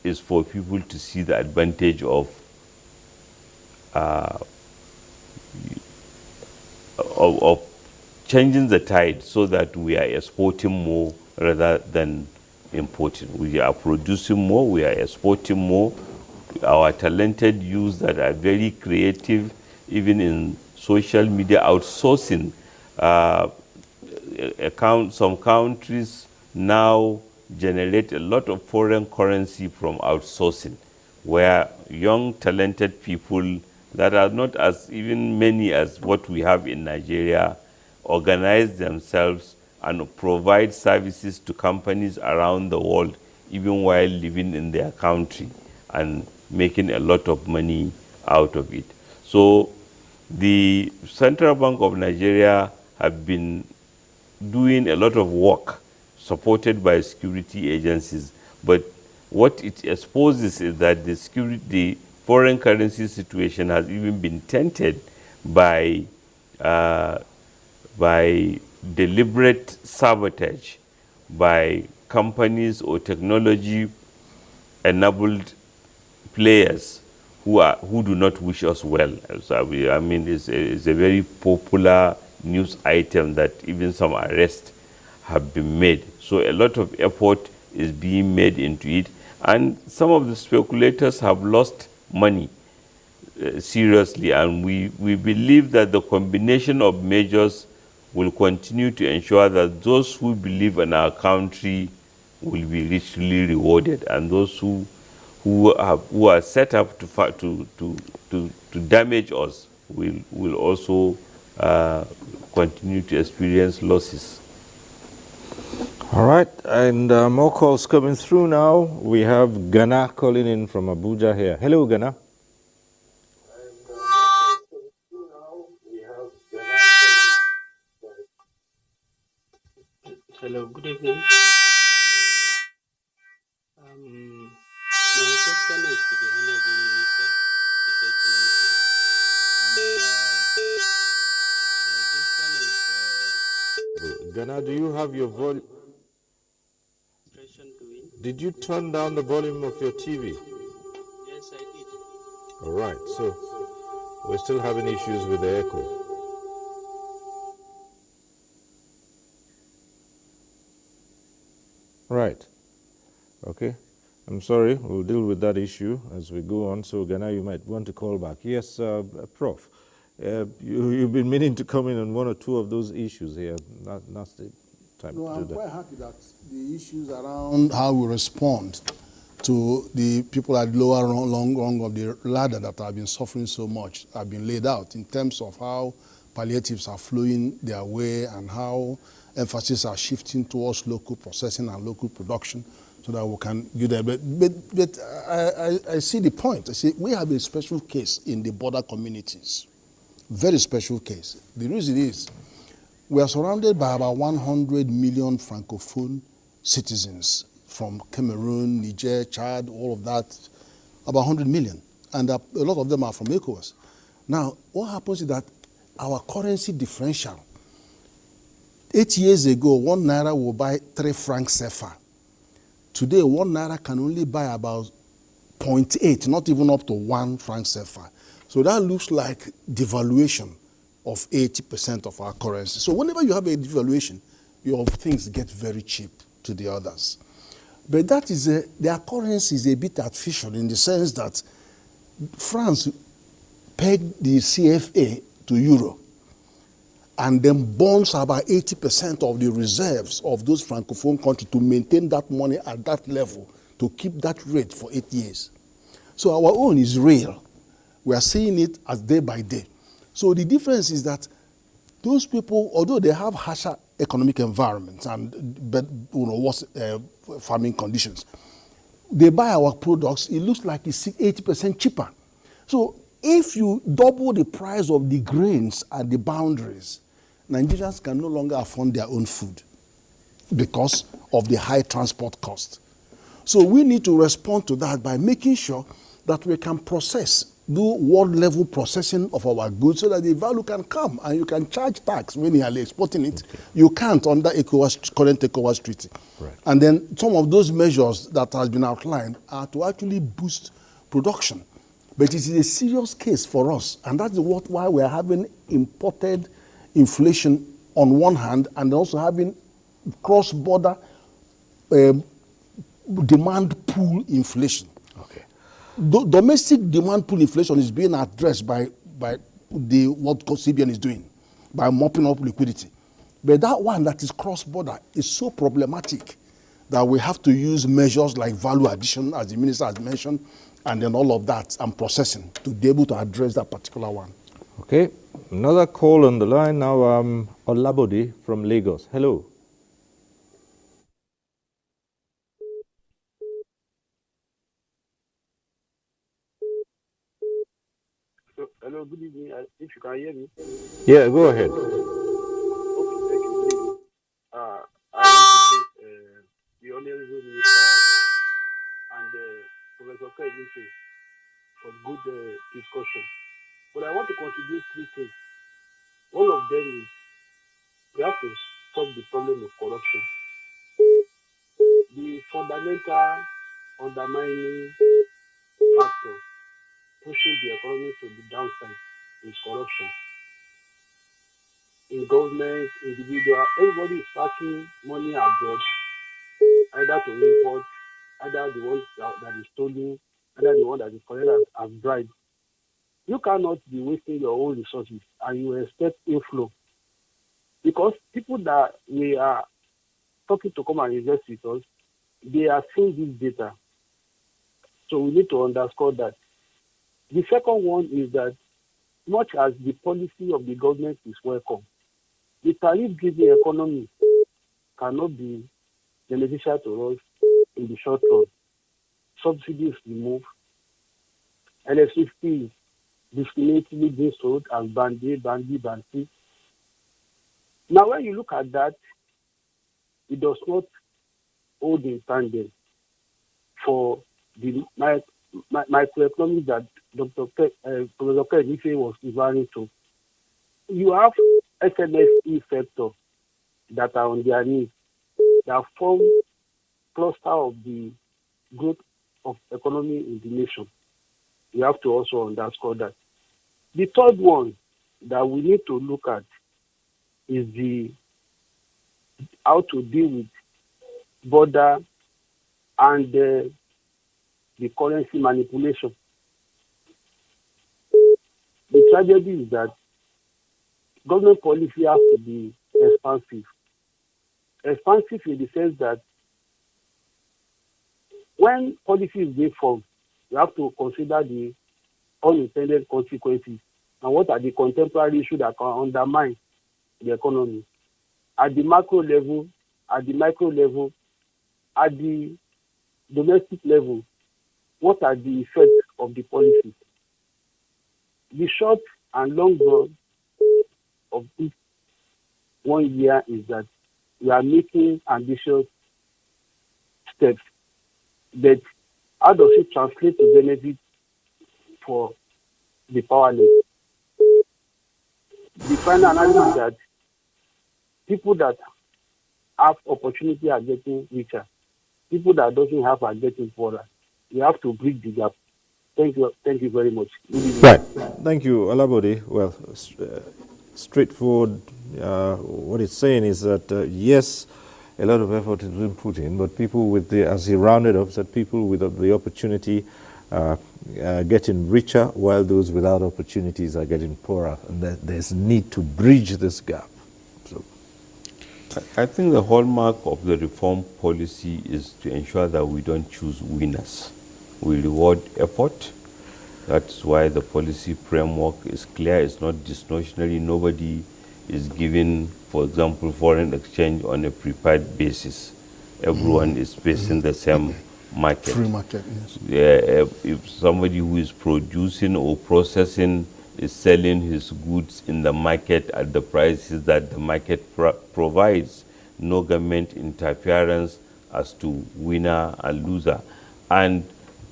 is for people to see the advantage of changing the tide, so that we are exporting more rather than importing. We are producing more, we are exporting more. Our talented youth that are very creative, even in social media, outsourcing. Some countries now generate a lot of foreign currency from outsourcing, where young talented people that are not as even many as what we have in Nigeria organize themselves and provide services to companies around the world, even while living in their country, and making a lot of money out of it. So the Central Bank of Nigeria have been doing a lot of work supported by security agencies, but what it exposes is that the foreign currency situation has even been tainted by deliberate sabotage by companies or technology-enabled players who do not wish us well. So it's a very popular news item that even some arrests have been made. So a lot of effort is being made into it, and some of the speculators have lost money seriously, and we believe that the combination of measures will continue to ensure that those who believe in our country will be richly rewarded, and those who are set up to damage us will also continue to experience losses. All right, and more calls coming through now. We have Ghana calling in from Abuja here. Hello, Ghana. Hello, good evening. My question is to the Honorable Minister, His Excellency. have your volume? Did you turn down the volume of your TV? Yes, I did. All right, so we're still having issues with the echo. Right. Okay. I'm sorry. We'll deal with that issue as we go on. So, Ghana, you might want to call back. Yes, Prof. You've been meaning to come in on one or two of those issues here. Now's the time No, to I'm do quite that. happy that the issues around how we respond to the people at lower rung of the ladder that have been suffering so much have been laid out in terms of how palliatives are flowing their way and how emphasis are shifting towards local processing and local production so that we can give them. But I see the point. I see we have a special case in the border communities, very special case. The reason is we are surrounded by about 100 million francophone citizens from Cameroon, Niger, Chad, all of that, about 100 million. And a lot of them are from ECOWAS. Now, what happens is that our currency differential, 8 years ago, 1 naira will buy 3 francs CFA. Today, 1 naira can only buy about 0.8, not even up to 1 franc CFA. So that looks like devaluation of 80% of our currency. So whenever you have a devaluation, your things get very cheap to the others. But that is their currency is a bit artificial in the sense that France pegged the CFA to euro and then bonds about 80% of the reserves of those francophone countries to maintain that money at that level, to keep that rate for 8 years. So our own is real. We are seeing it as day by day. So the difference is that those people, although they have harsher economic environments and worse farming conditions, they buy our products, it looks like it's 80% cheaper. So if you double the price of the grains at the boundaries, Nigerians can no longer afford their own food because of the high transport cost. So we need to respond to that by making sure that we can do world level processing of our goods so that the value can come and you can charge tax when you are exporting it. Okay. You can't under current ECOWAS treaty. Right. And then some of those measures that has been outlined are to actually boost production. But it is a serious case for us, and that's why we are having imported inflation on one hand and also having cross-border demand pool inflation. Okay. Domestic demand pool inflation is being addressed by what CBN is doing, by mopping up liquidity. But that one that is cross-border is so problematic that we have to use measures like value addition, as the minister has mentioned, and then all of that and processing to be able to address that particular one. Okay, another call on the line now. Olabode from Lagos. Hello. Hello, good evening. If you can hear me. Yeah, go ahead. Okay, thank you. Good evening. I want to thank the Honorable Minister and Professor Kaidife for good discussion. But I want to contribute 3 things. One of them is we have to stop the problem of corruption. The fundamental undermining factor pushing the economy to the downside is corruption. In government, individual, everybody is packing money abroad, either to import, either the one that is stolen, either the one that is collected as bribe. You cannot be wasting your own resources and you expect inflow. Because people that we are talking to come and invest with us, they are seeing this data. So we need to underscore that. The second one is that much as the policy of the government is welcome, the tariff-driven economy cannot be beneficial to us in the short run. Subsidies removed, electricity is discriminatingly being sold as band A, band B, band C. Now, when you look at that, it does not hold in tandem for the microeconomics that Professor Kaidife was referring to. You have SMSE sector, that are on their knees, that form cluster of the growth of economy in the nation. We have to also underscore that. The third one that we need to look at is how to deal with border and the currency manipulation. The tragedy is that government policy has to be expansive. Expansive in the sense that when policy is being formed, you have to consider the unintended consequences and what are the contemporary issues that can undermine the economy. At the macro level, at the micro level, at the domestic level, what are the effects of the policy? The short and long run of this 1 year is that we are making ambitious steps, but how does it translate to benefit for the powerless? The final analysis is that people that have opportunity are getting richer. People that doesn't have are getting poorer. We have to bridge the gap. Thank you very much. Right. Thank you, Alabode. Well, straightforward. What it's saying is that yes, a lot of effort has been put in, but people with the, as he rounded up, that people with the opportunity are getting richer, while those without opportunities are getting poorer, and that there's need to bridge this gap. So, I think the hallmark of the reform policy is to ensure that we don't choose winners. We reward effort. That's why the policy framework is clear. It's not disnotionary. Nobody is given, for example, foreign exchange on a prepaid basis. Everyone is facing the same market. Free market, yes. If somebody who is producing or processing is selling his goods in the market at the prices that the market provides, no government interference as to winner and loser. And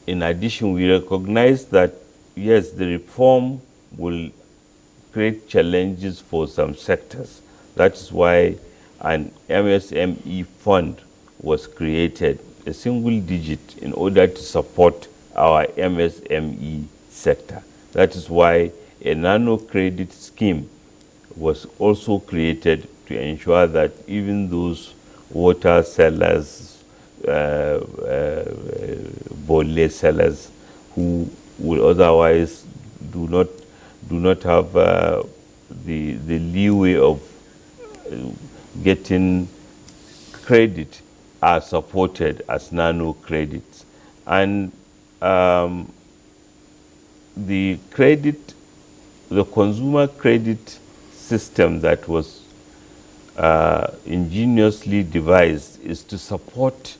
in addition, we recognize that, yes, the reform will create challenges for some sectors. That is why an MSME fund was created, a single digit, in order to support our MSME sector. That is why a nano credit scheme was also created to ensure that even those water sellers, bole sellers who will otherwise do not have the leeway of getting credit are supported as nano credits. And the consumer credit system that was ingeniously devised is to support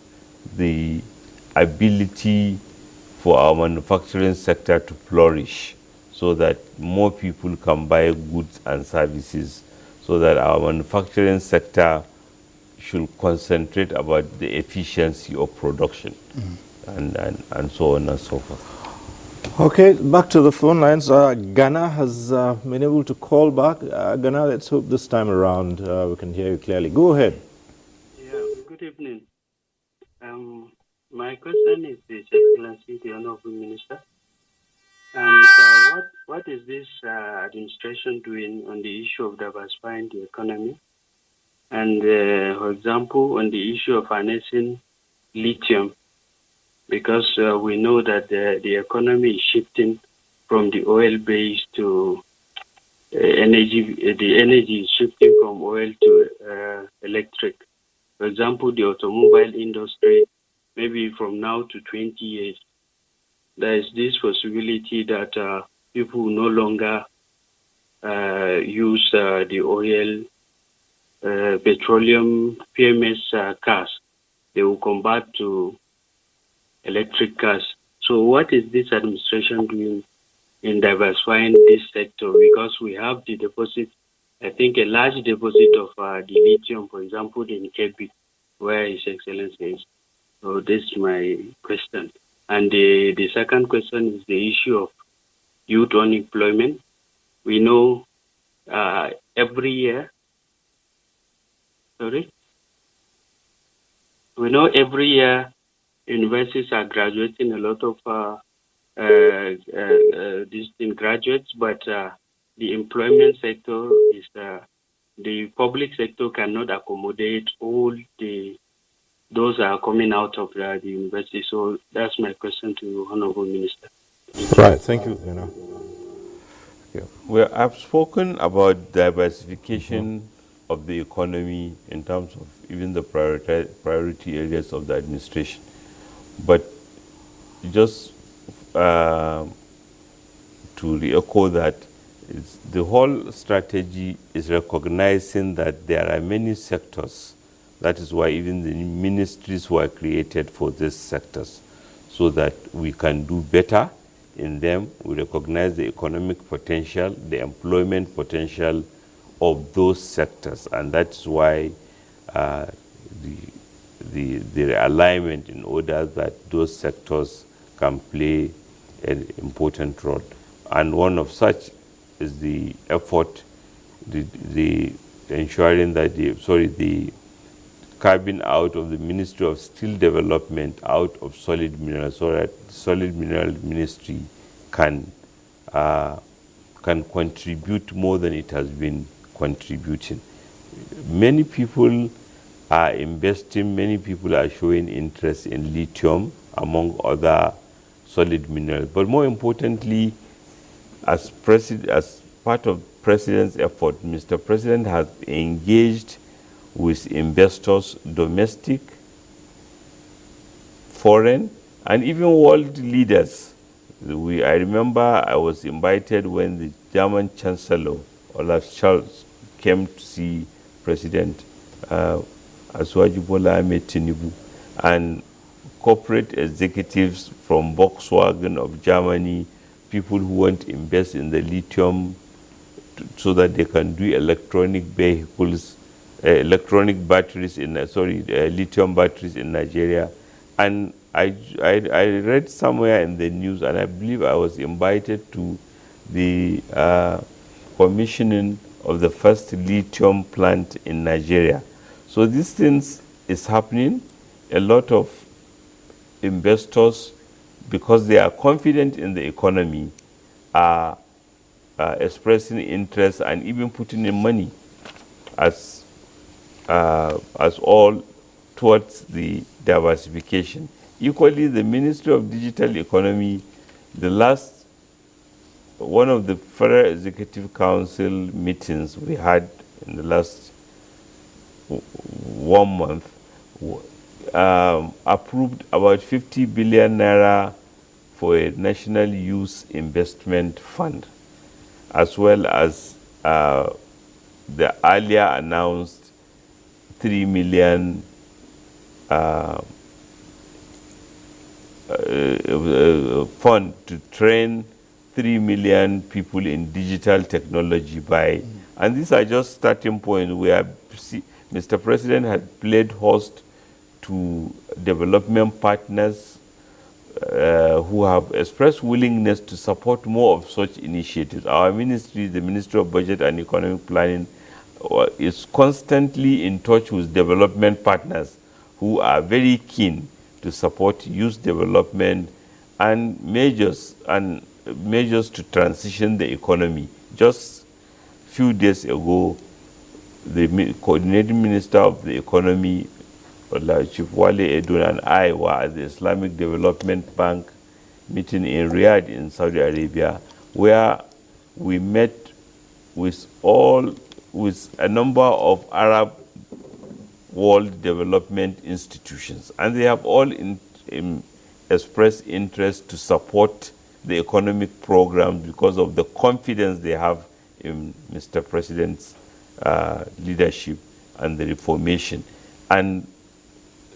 the ability for our manufacturing sector to flourish, so that more people can buy goods and services, so that our manufacturing sector should concentrate about the efficiency of production, and so on and so forth. okay, back to the phone lines. Ghana has been able to call back. Ghana, let's hope this time around we can hear you clearly. Go ahead. Yeah, good evening. My question is His Excellency, the Honorable Minister. So what is this administration doing on the issue of diversifying the economy? And, for example, on the issue of harnessing lithium, because we know that the economy is shifting from the oil-based to energy. The energy is shifting from oil to electric. For example, the automobile industry, maybe from now to 20 years, there is this possibility that people will no longer use the oil, petroleum, PMS cars. They will convert to electric cars. So what is this administration doing in diversifying this sector? Because we have the deposit, I think a large deposit of the lithium, for example, in Kebbi, where His Excellency is. So this is my question. And the second question is the issue of youth unemployment. We know every year Sorry? We know every year universities are graduating a lot of these graduates, but the employment sector is the public sector cannot accommodate all those are coming out of the university. So that's my question to you, Honorable Minister. Right, thank you. Well, I've spoken about diversification of the economy in terms of even the priority areas of the administration. But just to re-echo that, the whole strategy is recognizing that there are many sectors. That is why even the ministries were created for these sectors, so that we can do better in them. We recognize the economic potential, the employment potential of those sectors, and that's why the realignment in order that those sectors can play an important role. And one of such is the effort, the ensuring that the carving out of the Ministry of Steel Development out of solid minerals, so that solid mineral ministry can contribute more than it has been contributing. Many people are investing, many people are showing interest in lithium, among other solid minerals. But more importantly, as part of President's effort, Mr. President has engaged with investors, domestic, foreign, and even world leaders. I remember I was invited when the German Chancellor, Olaf Scholz, came to see President Asuwaju Bola Ahmed Tinubu, and corporate executives from Volkswagen of Germany, people who want to invest in the lithium so that they can do electronic vehicles, lithium batteries in Nigeria. And I read somewhere in the news, and I believe I was invited to the commissioning of the first lithium plant in Nigeria. So these things is happening. A lot of investors, because they are confident in the economy, are expressing interest and even putting in money as all towards the diversification. Equally, the Ministry of Digital Economy, one of the Federal Executive Council meetings we had in the last 1 month, approved about 50 billion naira for a national youth investment fund, as well as the earlier announced 3 million fund to train 3 million people in digital technology and these are just starting points where Mr. President had played host to development partners who have expressed willingness to support more of such initiatives. Our ministry, the Ministry of Budget and Economic Planning, is constantly in touch with development partners who are very keen to support youth development and measures to transition the economy. Just a few days ago, the coordinating minister of the economy, Chief Wale Edun, and I were at the Islamic Development Bank meeting in Riyadh in Saudi Arabia, where we met with a number of Arab world development institutions, and they have all expressed interest to support the economic program because of the confidence they have in Mr. President's leadership and the reformation, and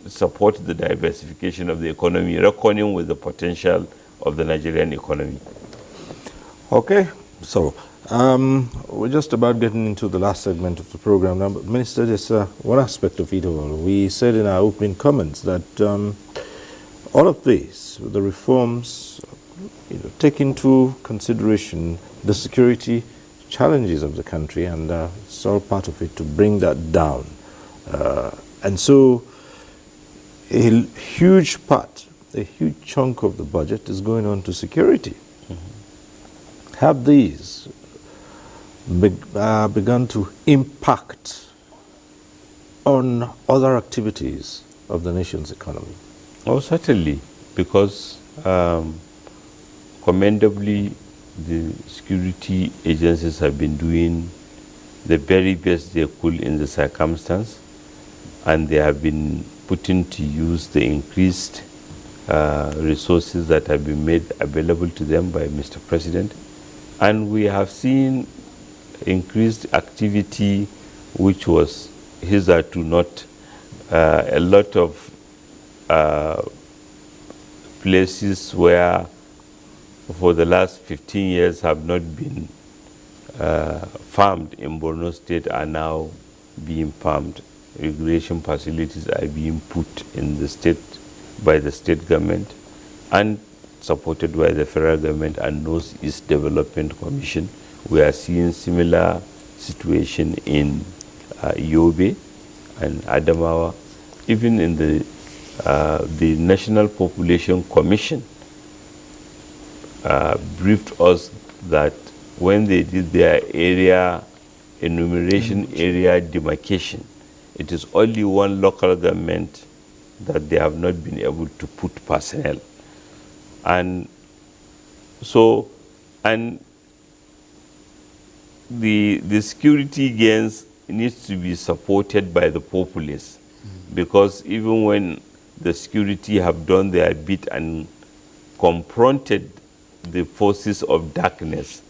support the diversification of the economy, reckoning with the potential of the Nigerian economy. Okay, so we're just about getting into the last segment of the program now. But Minister, there's one aspect of it all. We said in our opening comments that all of this, the reforms, take into consideration the security challenges of the country, and it's all part of it to bring that down. And so a huge chunk of the budget is going on to security. Have these begun to impact on other activities of the nation's economy? Oh, certainly, because commendably, the security agencies have been doing the very best they could in the circumstance, and they have been putting to use the increased resources that have been made available to them by Mr. President. And we have seen increased activity, which was hitherto not a lot of places where for the last 15 years have not been farmed in Borno State are now being farmed. Irrigation facilities are being put in the state by the state government and supported by the federal government and Northeast Development Commission. We are seeing similar situation in Yobe and Adamawa. Even in the National Population Commission briefed us that when they did their area enumeration, area demarcation, it is only one local government that they have not been able to put personnel. And so, and the security gains needs to be supported by the populace, because even when the security have done their bit and confronted the forces of darkness,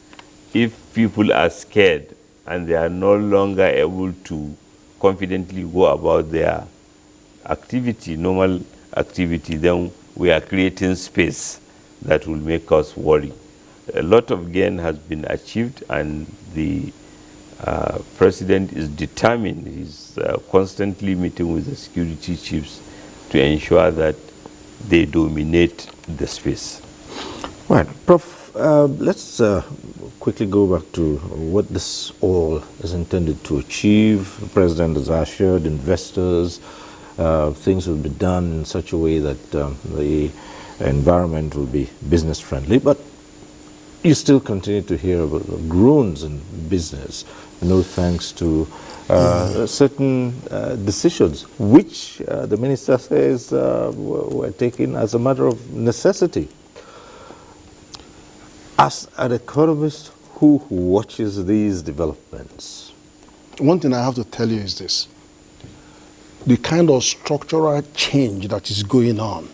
if people are scared and they are no longer able to confidently go about their activity, normal activity, then we are creating space that will make us worry. A lot of gain has been achieved, and the president is determined. He's constantly meeting with the security chiefs to ensure that they dominate the space. Right, Prof, let's quickly go back to what this all is intended to achieve. The president has assured investors things will be done in such a way that the environment will be business friendly, but you still continue to hear about groans in business, thanks to certain decisions, which the minister says were taken as a matter of necessity. As an economist who watches these developments, one thing I have to tell you is this: the kind of structural change that is going on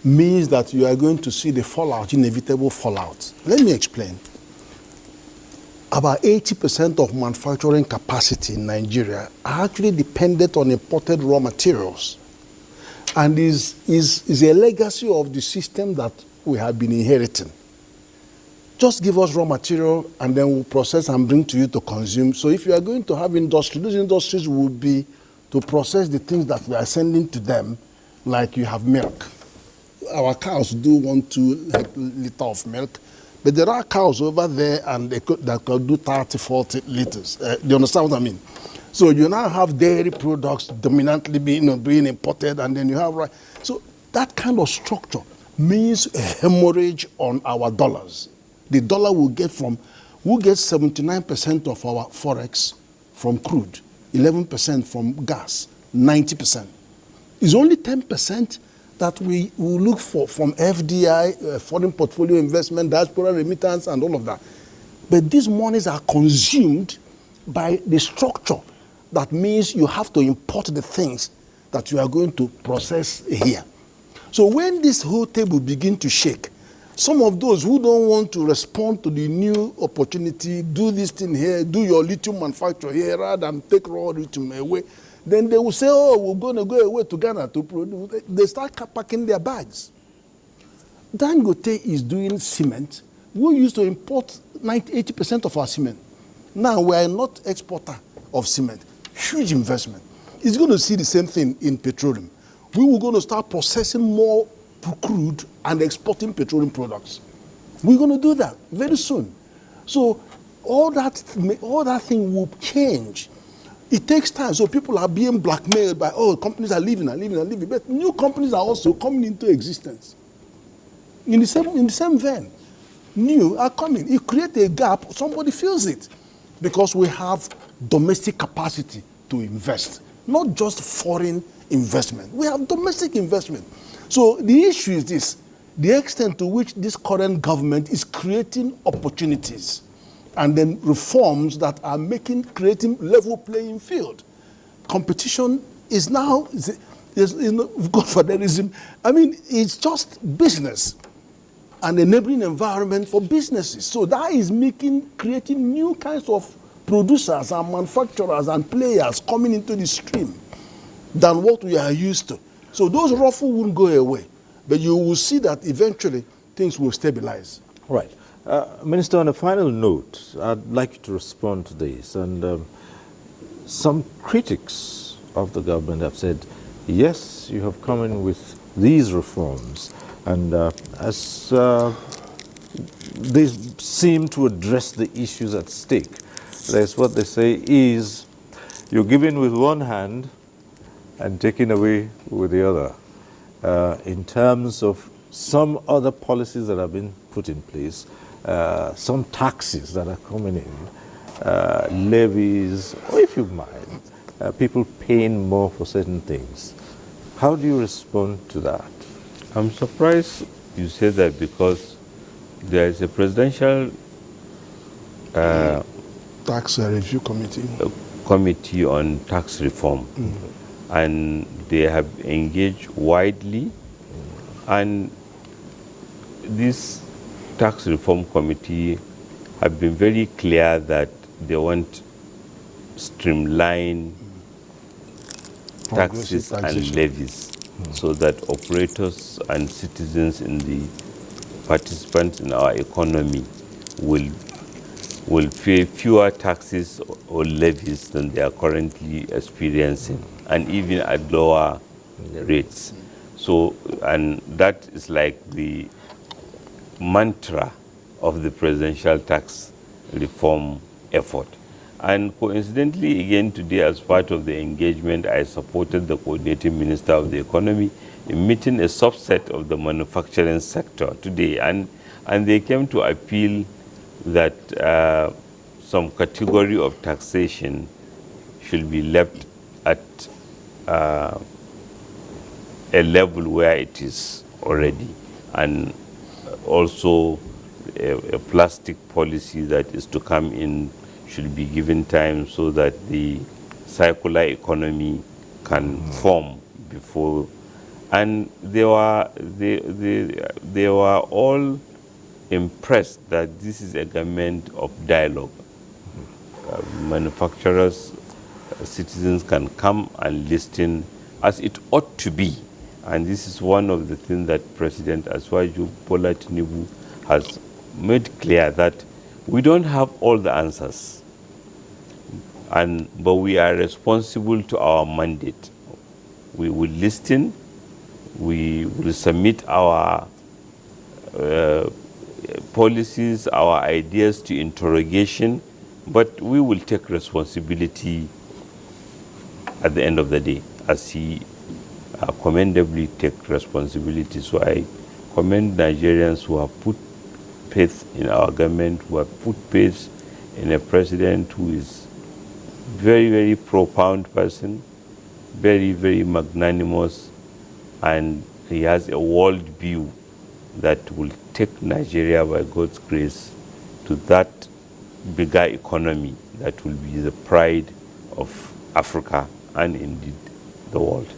means that you are going to see the fallout, inevitable fallout. Let me explain. About 80% of manufacturing capacity in Nigeria are actually dependent on imported raw materials, and is a legacy of the system that we have been inheriting. Just give us raw material and then we'll process and bring to you to consume. So if you are going to have industry, those industries will be to process the things that we are sending to them, like you have milk. Our cows do want 2 liters of milk, but there are cows over there and that could do 30, 40 liters. Do you understand what I mean? So you now have dairy products dominantly being imported, and then you have, right? So that kind of structure means a hemorrhage on our dollars. The dollar will get 79% of our forex from crude, 11% from gas, 90%. It's only 10% that we will look for from FDI, foreign portfolio investment, diaspora remittance, and all of that. But these monies are consumed by the structure. That means you have to import the things that you are going to process here. So when this whole table begins to shake, some of those who don't want to respond to the new opportunity, do this thing here, do your lithium manufacture here, rather than take raw lithium away, then they will say, oh, we're going to go away to Ghana to produce. They start packing their bags. Dangote is doing cement. We used to import 80% of our cement. Now we are not exporter of cement. Huge investment. It's going to see the same thing in petroleum. We were going to start processing more crude and exporting petroleum products. We're going to do that very soon. So all that thing will change. It takes time. So people are being blackmailed by, oh, companies are leaving. But new companies are also coming into existence. In the same vein, new are coming. It creates a gap. Somebody feels it because we have domestic capacity to invest, not just foreign investment. We have domestic investment. So the issue is this, the extent to which this current government is creating opportunities and then reforms that are creating level playing field. Competition is now, godfatherism. I mean, it's just business, an enabling environment for businesses. So that is creating new kinds of producers and manufacturers and players coming into the stream than what we are used to. So those ruffles won't go away, but you will see that eventually things will stabilize. Right. Minister, on a final note, I'd like you to respond to this. And some critics of the government have said, yes, you have come in with these reforms, and as they seem to address the issues at stake. That's what they say is, you're giving with one hand and taking away with the other. In terms of some other policies that have been put in place, some taxes that are coming in, levies, or if you mind, people paying more for certain things. How do you respond to that? I'm surprised you say that, because there is a presidential tax review committee on tax reform, and they have engaged widely, and this tax reform committee have been very clear that they want streamline taxes and levies, so that operators and citizens in the participants in our economy will pay fewer taxes or levies than they are currently experiencing, and even at lower rates. So, and that is like the mantra of the presidential tax reform effort. And coincidentally, again today, as part of the engagement, I supported the coordinating minister of the economy in meeting a subset of the manufacturing sector today, and they came to appeal that some category of taxation should be left at a level where it is already, and also a plastic policy that is to come in should be given time so that the circular economy can form before. And they were all impressed that this is a government of dialogue. Manufacturers, citizens can come and listen as it ought to be. And this is one of the things that President Asiwaju Bola Tinubu has made clear, that we don't have all the answers, but we are responsible to our mandate. We will listen, we will submit our policies, our ideas to interrogation, but we will take responsibility at the end of the day, as he commendably take responsibility. So I commend Nigerians who have put faith in our government, who have put faith in a president who is very, very profound person, very, very magnanimous, and he has a world view that will take Nigeria, by God's grace, to that bigger economy that will be the pride of Africa and indeed the world.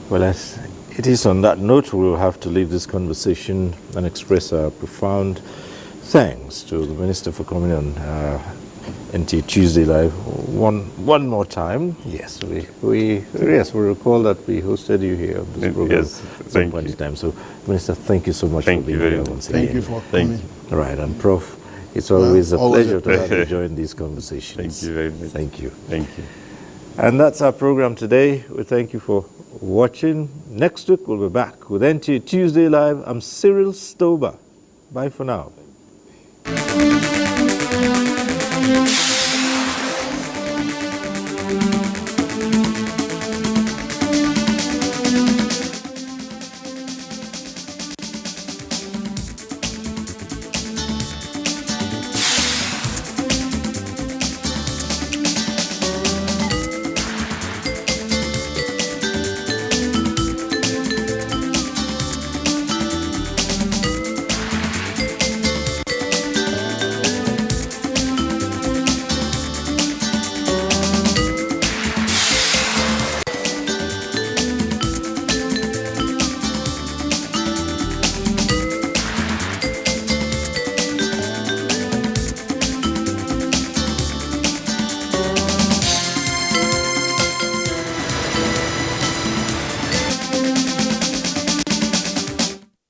Well, as it is on that note, we'll have to leave this conversation and express our profound thanks to the Minister for coming on NTA Tuesday Live one more time. Yes, we recall that we hosted you here on this program at some point in time. So, Minister, thank you so much for being here once again. Thank you for coming. Right, and Prof, it's always a pleasure to have you join these conversations. Thank you very much. Thank you. Thank you. And that's our program today. We thank you for watching. Next week, we'll be back with NTA Tuesday Live. I'm Cyril Stober. Bye for now.